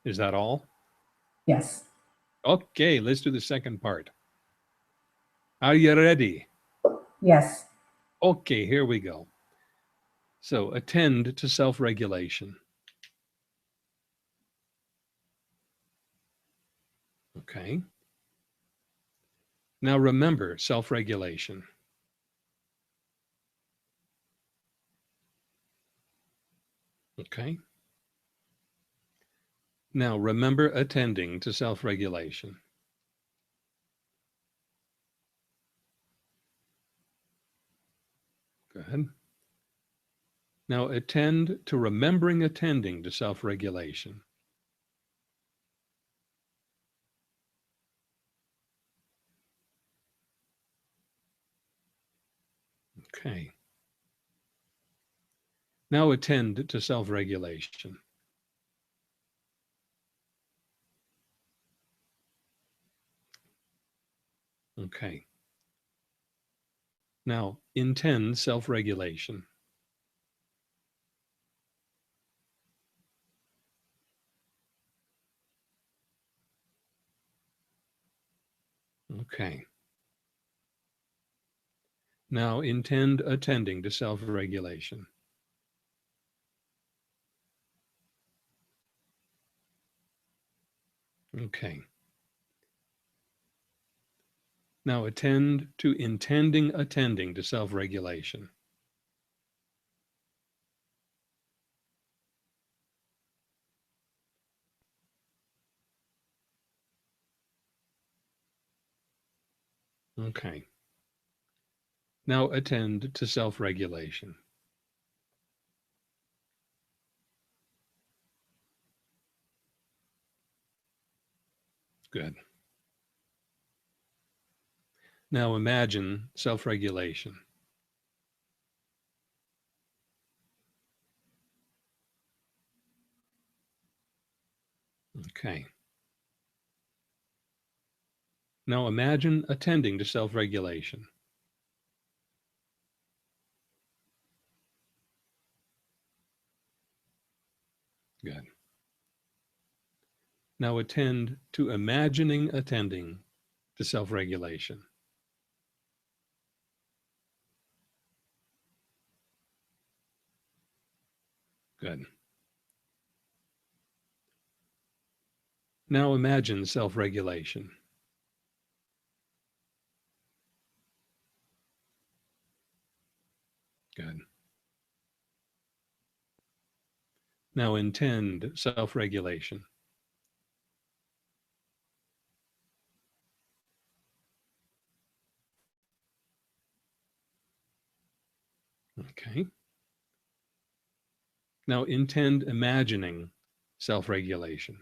Is that all? Yes. Okay, let's do the second part. Are you ready? Yes. Okay, here we go. So attend to self-regulation. Okay. Now remember self-regulation. Okay. Now remember attending to self-regulation. Good. Now attend to remembering attending to self-regulation. Okay. Now attend to self-regulation. Okay. Now intend self-regulation. Okay. Now intend attending to self-regulation. Okay. Now attend to intending attending to self-regulation. Okay. Now attend to self-regulation. Good. Now imagine self-regulation. Okay. Now imagine attending to self-regulation. Good. Now attend to imagining attending to self-regulation. Good. Now imagine self-regulation. Good. Now intend self-regulation. Okay. Now intend imagining self-regulation.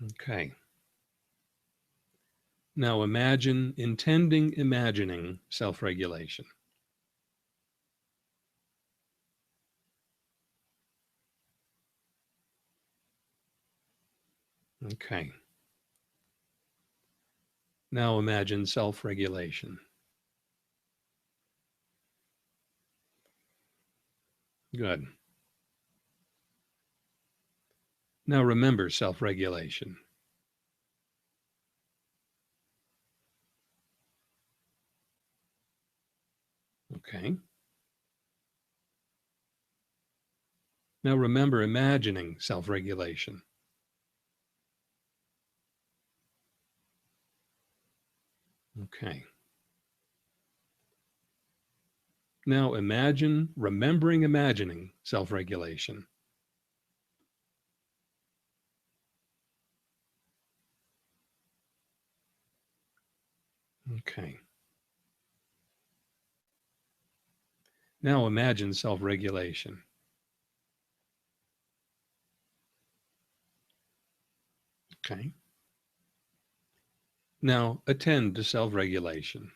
Okay. Now imagine intending imagining self-regulation. Okay. Now imagine self-regulation. Good. Now remember self-regulation. Okay. Now remember imagining self-regulation. Okay. Now imagine remembering imagining self-regulation. Okay. Now imagine self-regulation. Okay. Now attend to self-regulation.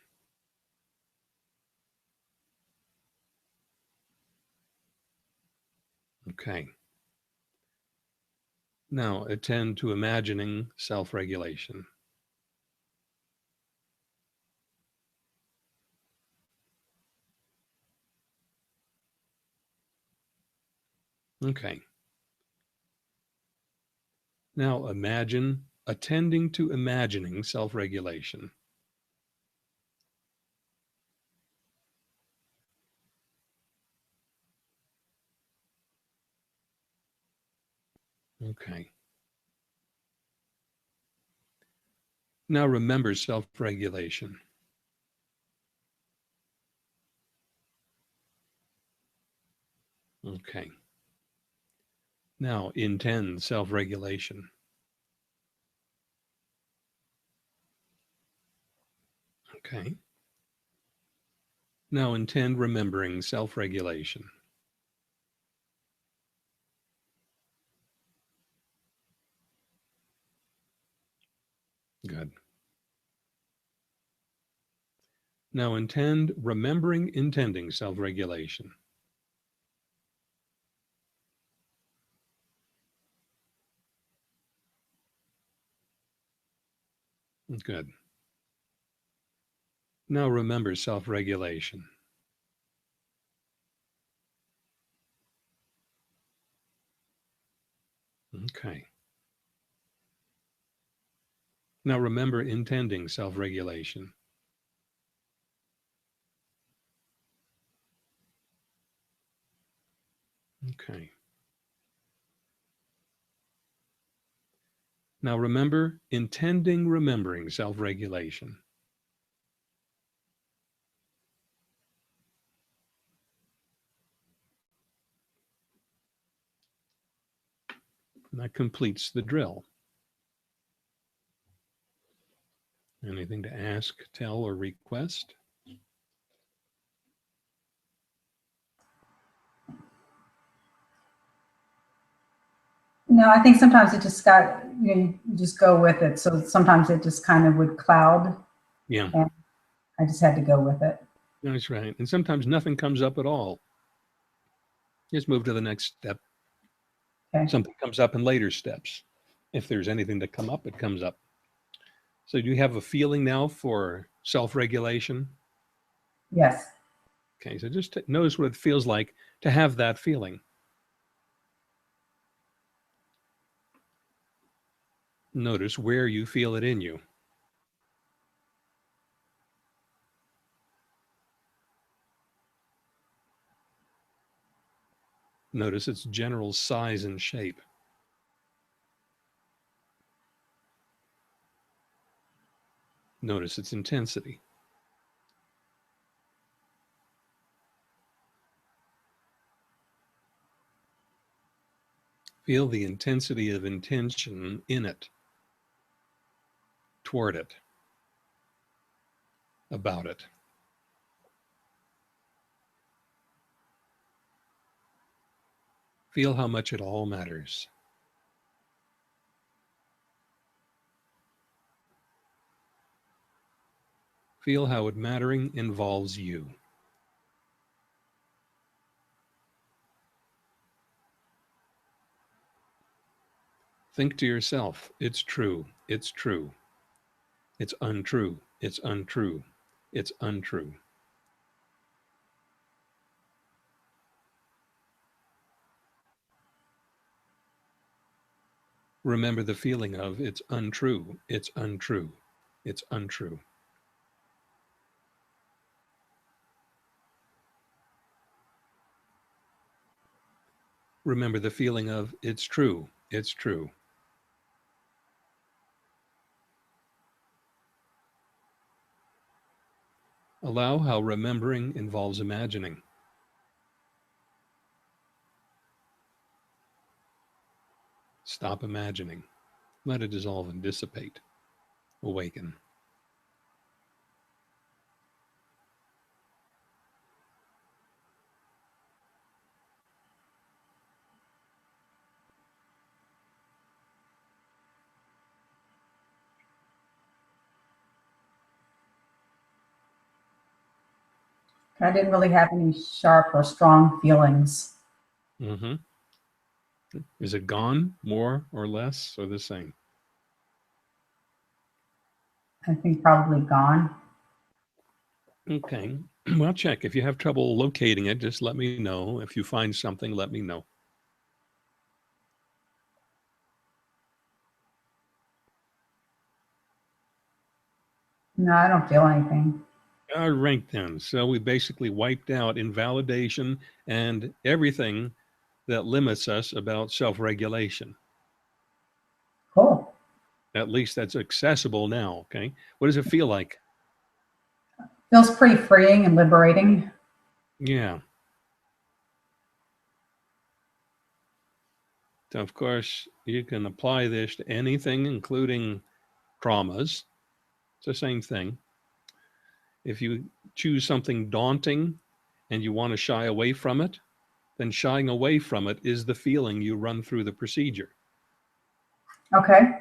Okay. Now attend to imagining self-regulation. Okay. Now imagine attending to imagining self-regulation. Okay. Now remember self-regulation. Okay. Now intend self-regulation. Okay. Now intend remembering self-regulation. Good. Now intend remembering intending self-regulation. Good. Now remember self-regulation. Okay. Now remember intending self-regulation. Okay. Now remember intending remembering self-regulation. And that completes the drill. Anything to ask, tell, or request? No, I think sometimes it just got, you just go with it. So sometimes it just kind of would cloud. Yeah. And I just had to go with it. That's right. And sometimes nothing comes up at all. Just move to the next step. Okay. Something comes up in later steps. If there's anything to come up, it comes up. So do you have a feeling now for self-regulation? Yes. Okay, so just notice what it feels like to have that feeling. Notice where you feel it in you. Notice its general size and shape. Notice its intensity. Feel the intensity of intention in it, toward it, about it. Feel how much it all matters. Feel how it mattering involves you. Think to yourself, it's true, it's true. It's untrue, it's untrue, it's untrue. Remember the feeling of it's untrue, it's untrue, it's untrue. Remember the feeling of it's true, it's true. Allow how remembering involves imagining. Stop imagining. Let it dissolve and dissipate. Awaken. I didn't really have any sharp or strong feelings. Mm-hmm. Is it gone, more or less, or the same? I think probably gone. Okay. Well, check. If you have trouble locating it, just let me know. If you find something, let me know. No, I don't feel anything. All right, then. So we basically wiped out invalidation and everything that limits us about self-regulation. Cool. At least that's accessible now. Okay. What does it feel like? Feels pretty freeing and liberating. Yeah. So of course, you can apply this to anything, including traumas. It's the same thing. If you choose something daunting and you want to shy away from it, then shying away from it is the feeling you run through the procedure. Okay.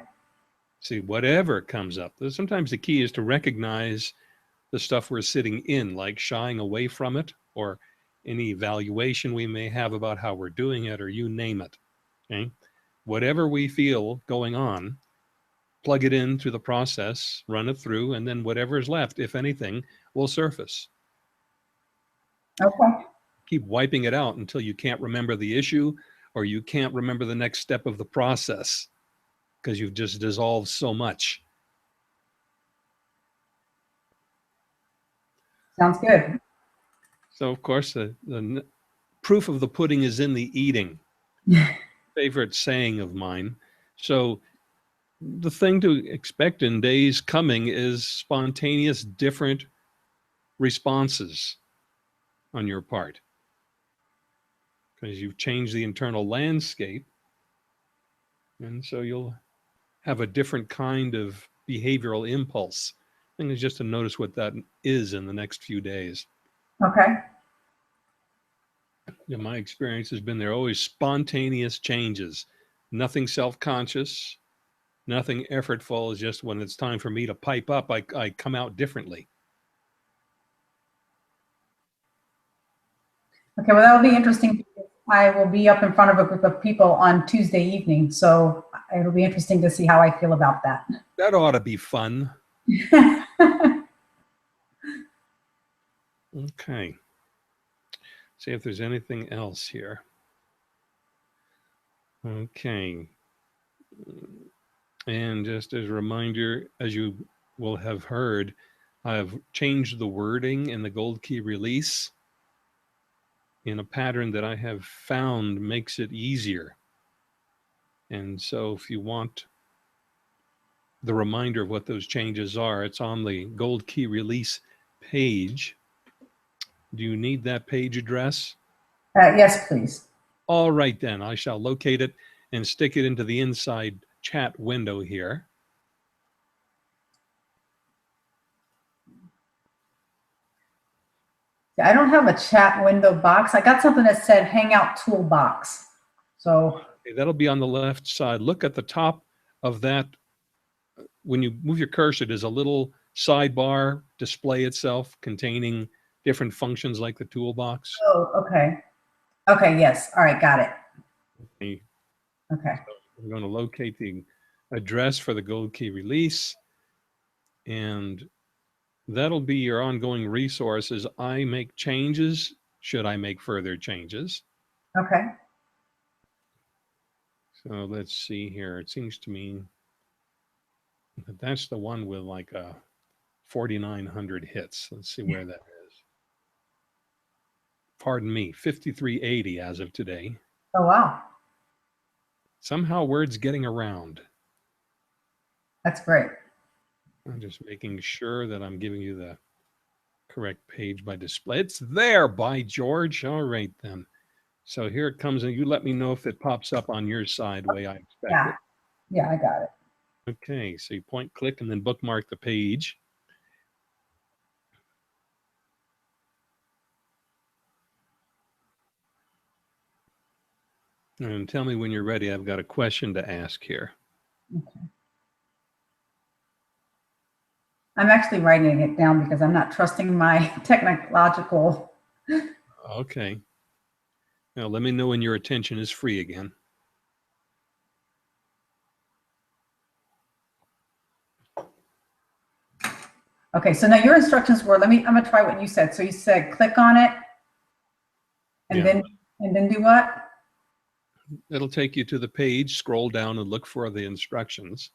See, whatever comes up, sometimes the key is to recognize the stuff we're sitting in, like shying away from it or any evaluation we may have about how we're doing it, or you name it. Okay. Whatever we feel going on, plug it into the process, run it through, and then whatever is left, if anything, will surface. Okay. Keep wiping it out until you can't remember the issue or you can't remember the next step of the process because you've just dissolved so much. Sounds good. So, of course, the proof of the pudding is in the eating. Favorite saying of mine. So the thing to expect in days coming is spontaneous, different responses on your part, because you've changed the internal landscape. And so you'll have a different kind of behavioral impulse. I think it's just to notice what that is in the next few days. Okay. You know, my experience has been there are always spontaneous changes, nothing self-conscious, nothing effortful. It's just when it's time for me to pipe up, I come out differently. Okay, well, that'll be interesting. I will be up in front of a group of people on Tuesday evening, so it'll be interesting to see how I feel about that. That ought to be fun. Okay. See if there's anything else here. Okay. And just as a reminder, as you will have heard, I've changed the wording in the Gold Key release in a pattern that I have found makes it easier. And so if you want the reminder of what those changes are, it's on the Gold Key release page. Do you need that page address? Yes, please. All right, then I shall locate it and stick it into the inside chat window here. I don't have a chat window box. I got something that said Hangout Toolbox. So Okay, that'll be on the left side. Look at the top of that. When you move your cursor, there's a little sidebar display itself containing different functions like the toolbox. oh, okay. Okay, yes. All right, got it. Okay. Okay. I'm going to locate the address for the Gold Key release, and that'll be your ongoing resource as I make changes, should I make further changes. Okay. So let's see here. It seems to me that that's the one with like a 4,900 hits. Let's see where that is. Pardon me, 5,380 as of today. Oh, wow. Somehow word's getting around. That's great. I'm just making sure that I'm giving you the correct page by display. It's there, by George. All right, then. So here it comes, and you let me know if it pops up on your side the way I expect Yeah. it. Yeah, I got it. Okay, so you point, click, and then bookmark the page. And tell me when you're ready. I've got a question to ask here. Okay. I'm actually writing it down because I'm not trusting my technological. Okay. Now let me know when your attention is free again. Okay, so now your instructions were, I'm gonna try what you said. So you said click on it and Yeah. then do what? It'll take you to the page, scroll down and look for the instructions.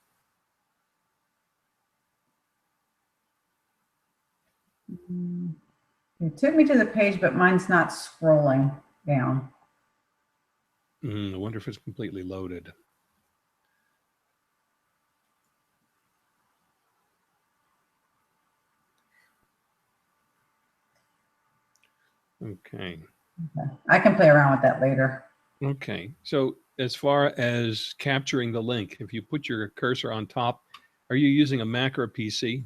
It took me to the page, but mine's not scrolling down. I wonder if it's completely loaded. Okay. I can play around with that later. Okay. So as far as capturing the link, if you put your cursor on top, are you using a Mac or a PC?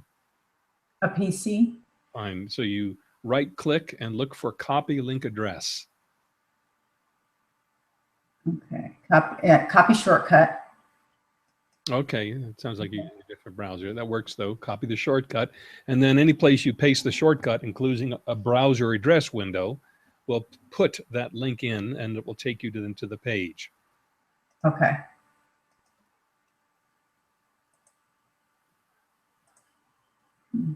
A PC? Fine. So you right click and look for copy link address. Okay. Copy shortcut. Okay. It sounds like you use a different browser. That works though. Copy the shortcut. And then any place you paste the shortcut, including a browser address window, will put that link in and it will take you to the page. Okay. All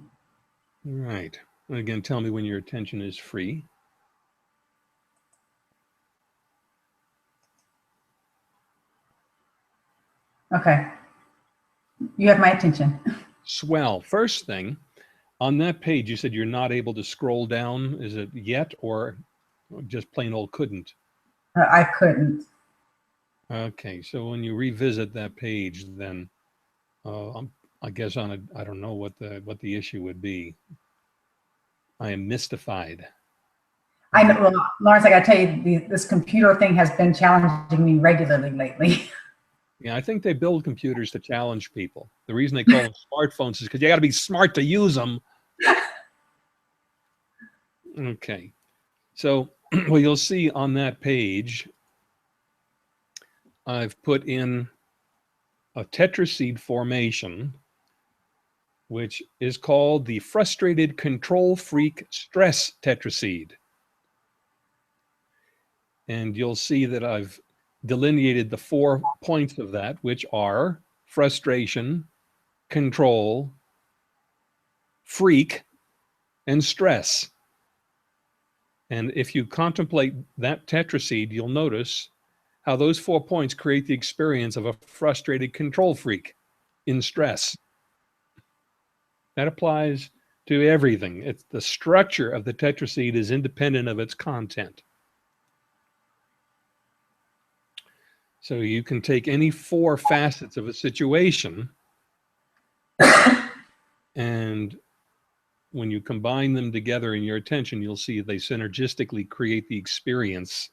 right. And again, tell me when your attention is free. Okay. You have my attention. Swell. First thing, on that page, you said you're not able to scroll down. Is it yet or just plain old couldn't? I couldn't. Okay, so when you revisit that page, then I guess I don't know what the issue would be. I am mystified. I know, well, Lawrence, I gotta tell you, this computer thing has been challenging me regularly lately. Yeah, I think they build computers to challenge people. The reason they call them smartphones is because you got to be smart to use them. Okay, so well, you'll see on that page, I've put in a tetraseed formation, which is called the frustrated control freak stress tetraseed. And you'll see that I've delineated the 4 points of that, which are frustration, control, freak, and stress. And if you contemplate that tetraseed, you'll notice how those 4 points create the experience of a frustrated control freak in stress. That applies to everything. It's the structure of the tetraseed is independent of its content. So you can take any 4 facets of a situation, and when you combine them together in your attention, you'll see they synergistically create the experience.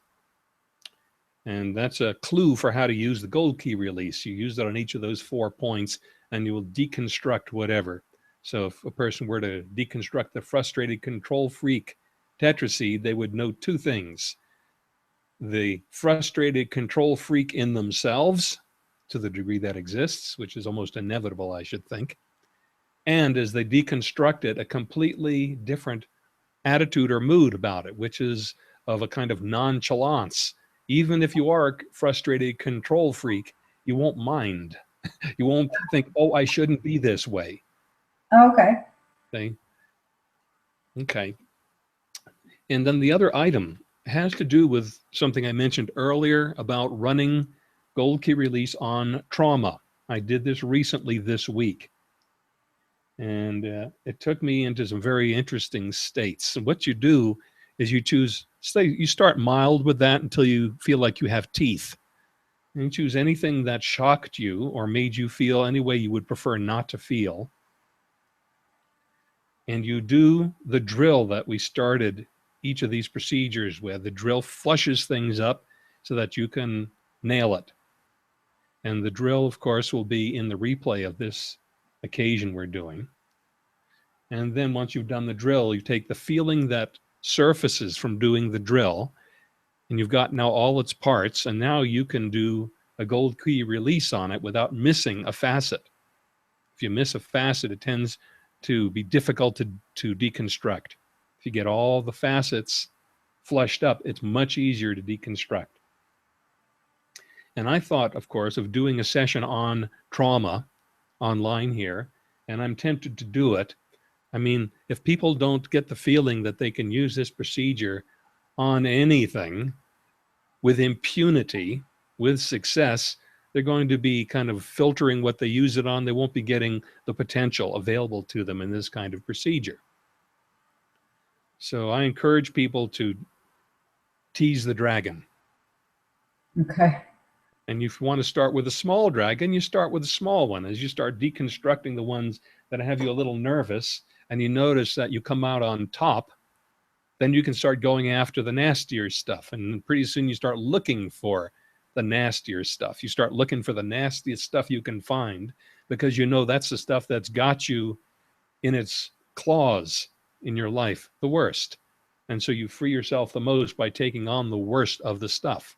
And that's a clue for how to use the gold key release. You use it on each of those 4 points and you will deconstruct whatever. So if a person were to deconstruct the frustrated control freak tetraseed, they would know 2 things. The frustrated control freak in themselves, to the degree that exists, which is almost inevitable, I should think. And as they deconstruct it, a completely different attitude or mood about it, which is of a kind of nonchalance. Even if you are a frustrated control freak, you won't mind. You won't think, oh, I shouldn't be this way. Okay. Okay. And then the other item has to do with something I mentioned earlier about running gold key release on trauma. I did this recently this week. And it took me into some very interesting states. And what you do is you start mild with that until you feel like you have teeth. And you choose anything that shocked you or made you feel any way you would prefer not to feel. And you do the drill that we started each of these procedures with. The drill flushes things up so that you can nail it. And the drill, of course, will be in the replay of this occasion we're doing. And then once you've done the drill, you take the feeling that surfaces from doing the drill, and you've got now all its parts, and now you can do a gold key release on it without missing a facet. If you miss a facet, it tends to be difficult to deconstruct. If you get all the facets flushed up, it's much easier to deconstruct. And I thought, of course, of doing a session on trauma online here, and I'm tempted to do it. I mean, if people don't get the feeling that they can use this procedure on anything with impunity, with success, they're going to be kind of filtering what they use it on. They won't be getting the potential available to them in this kind of procedure. So I encourage people to tease the dragon. Okay. And if you want to start with a small dragon, you start with a small one. As you start deconstructing the ones that have you a little nervous, and you notice that you come out on top, then you can start going after the nastier stuff. And pretty soon you start looking for the nastier stuff. You start looking for the nastiest stuff you can find, because you know that's the stuff that's got you in its claws in your life the worst. And so you free yourself the most by taking on the worst of the stuff.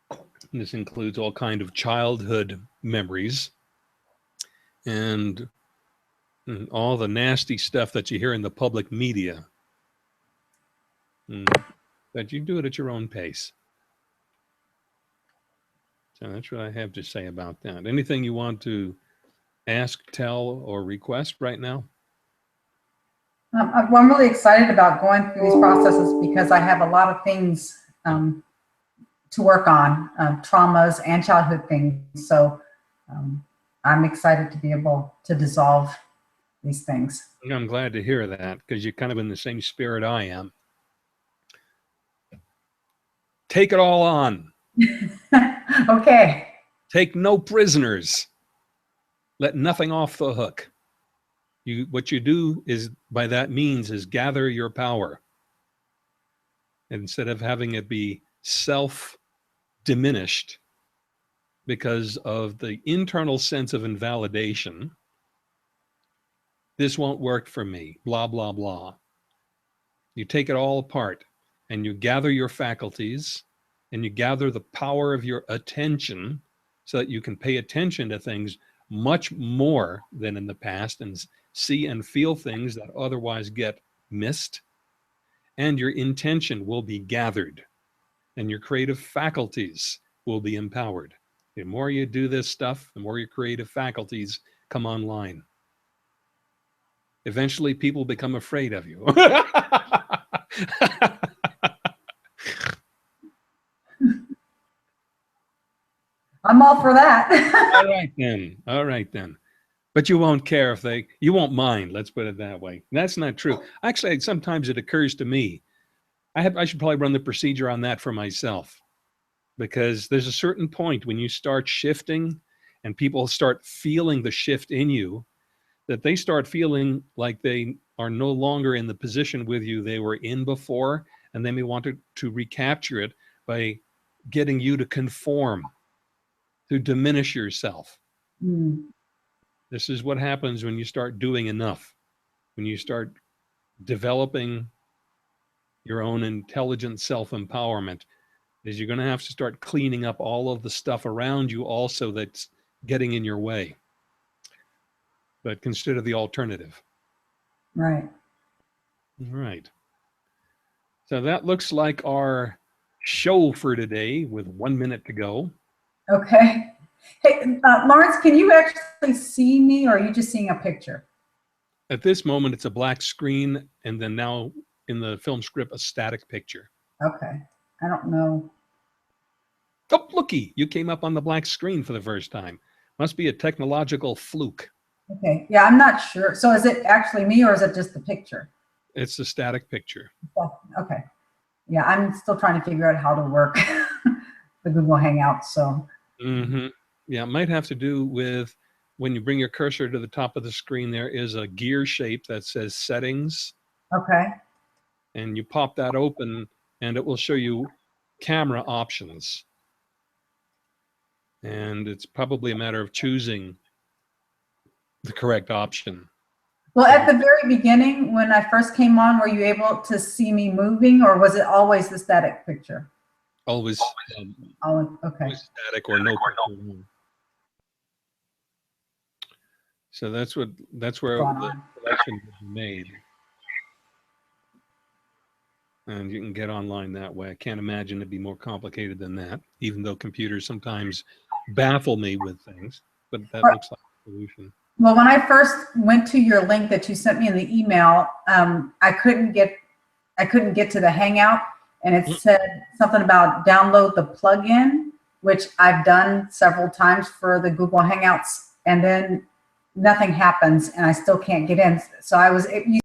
And this includes all kind of childhood memories and all the nasty stuff that you hear in the public media. But you do it at your own pace. So that's what I have to say about that. Anything you want to ask, tell, or request right now? I'm really excited about going through these processes because I have a lot of things to work on, traumas and childhood things. So I'm excited to be able to dissolve these things. I'm glad to hear that, because you're kind of in the same spirit I am. Take it all on. Okay. Take no prisoners. Let nothing off the hook. What you do is, by that means, is gather your power. And instead of having it be self-diminished because of the internal sense of invalidation, this won't work for me, blah, blah, blah. You take it all apart and you gather your faculties and you gather the power of your attention so that you can pay attention to things much more than in the past and see and feel things that otherwise get missed. And your intention will be gathered and your creative faculties will be empowered. The more you do this stuff, the more your creative faculties come online. Eventually, people become afraid of you. I'm all for that. All right then. All right then. But you won't care if you won't mind. Let's put it that way. That's not true. Actually, sometimes it occurs to me, I should probably run the procedure on that for myself, because there's a certain point when you start shifting and people start feeling the shift in you, that they start feeling like they are no longer in the position with you they were in before, and they may want to recapture it by getting you to conform, to diminish yourself. This is what happens when you start doing enough, when you start developing your own intelligent self-empowerment, is you're going to have to start cleaning up all of the stuff around you also that's getting in your way. But consider the alternative. Right. All right. So that looks like our show for today with 1 minute to go. Okay. Hey, Lawrence, can you actually see me, or are you just seeing a picture? At this moment, it's a black screen, and then now in the film script, a static picture. Okay. I don't know. Oh, looky, you came up on the black screen for the first time. Must be a technological fluke. Okay. Yeah, I'm not sure. So is it actually me, or is it just the picture? It's a static picture. Okay. Yeah, I'm still trying to figure out how to work the Google Hangout. So. Yeah, it might have to do with when you bring your cursor to the top of the screen, there is a gear shape that says settings. Okay. And you pop that open and it will show you camera options. And it's probably a matter of choosing the correct option. Well, at the very beginning, when I first came on, were you able to see me moving, or was it always the static picture? Always, Okay. always static or no picture. So that's where the selection is made. And you can get online that way. I can't imagine it'd be more complicated than that, even though computers sometimes baffle me with things, but that looks like a solution. Well, when I first went to your link that you sent me in the email, I couldn't get to the Hangout, and it said something about download the plugin, which I've done several times for the Google Hangouts, and then nothing happens, and I still can't get in. So you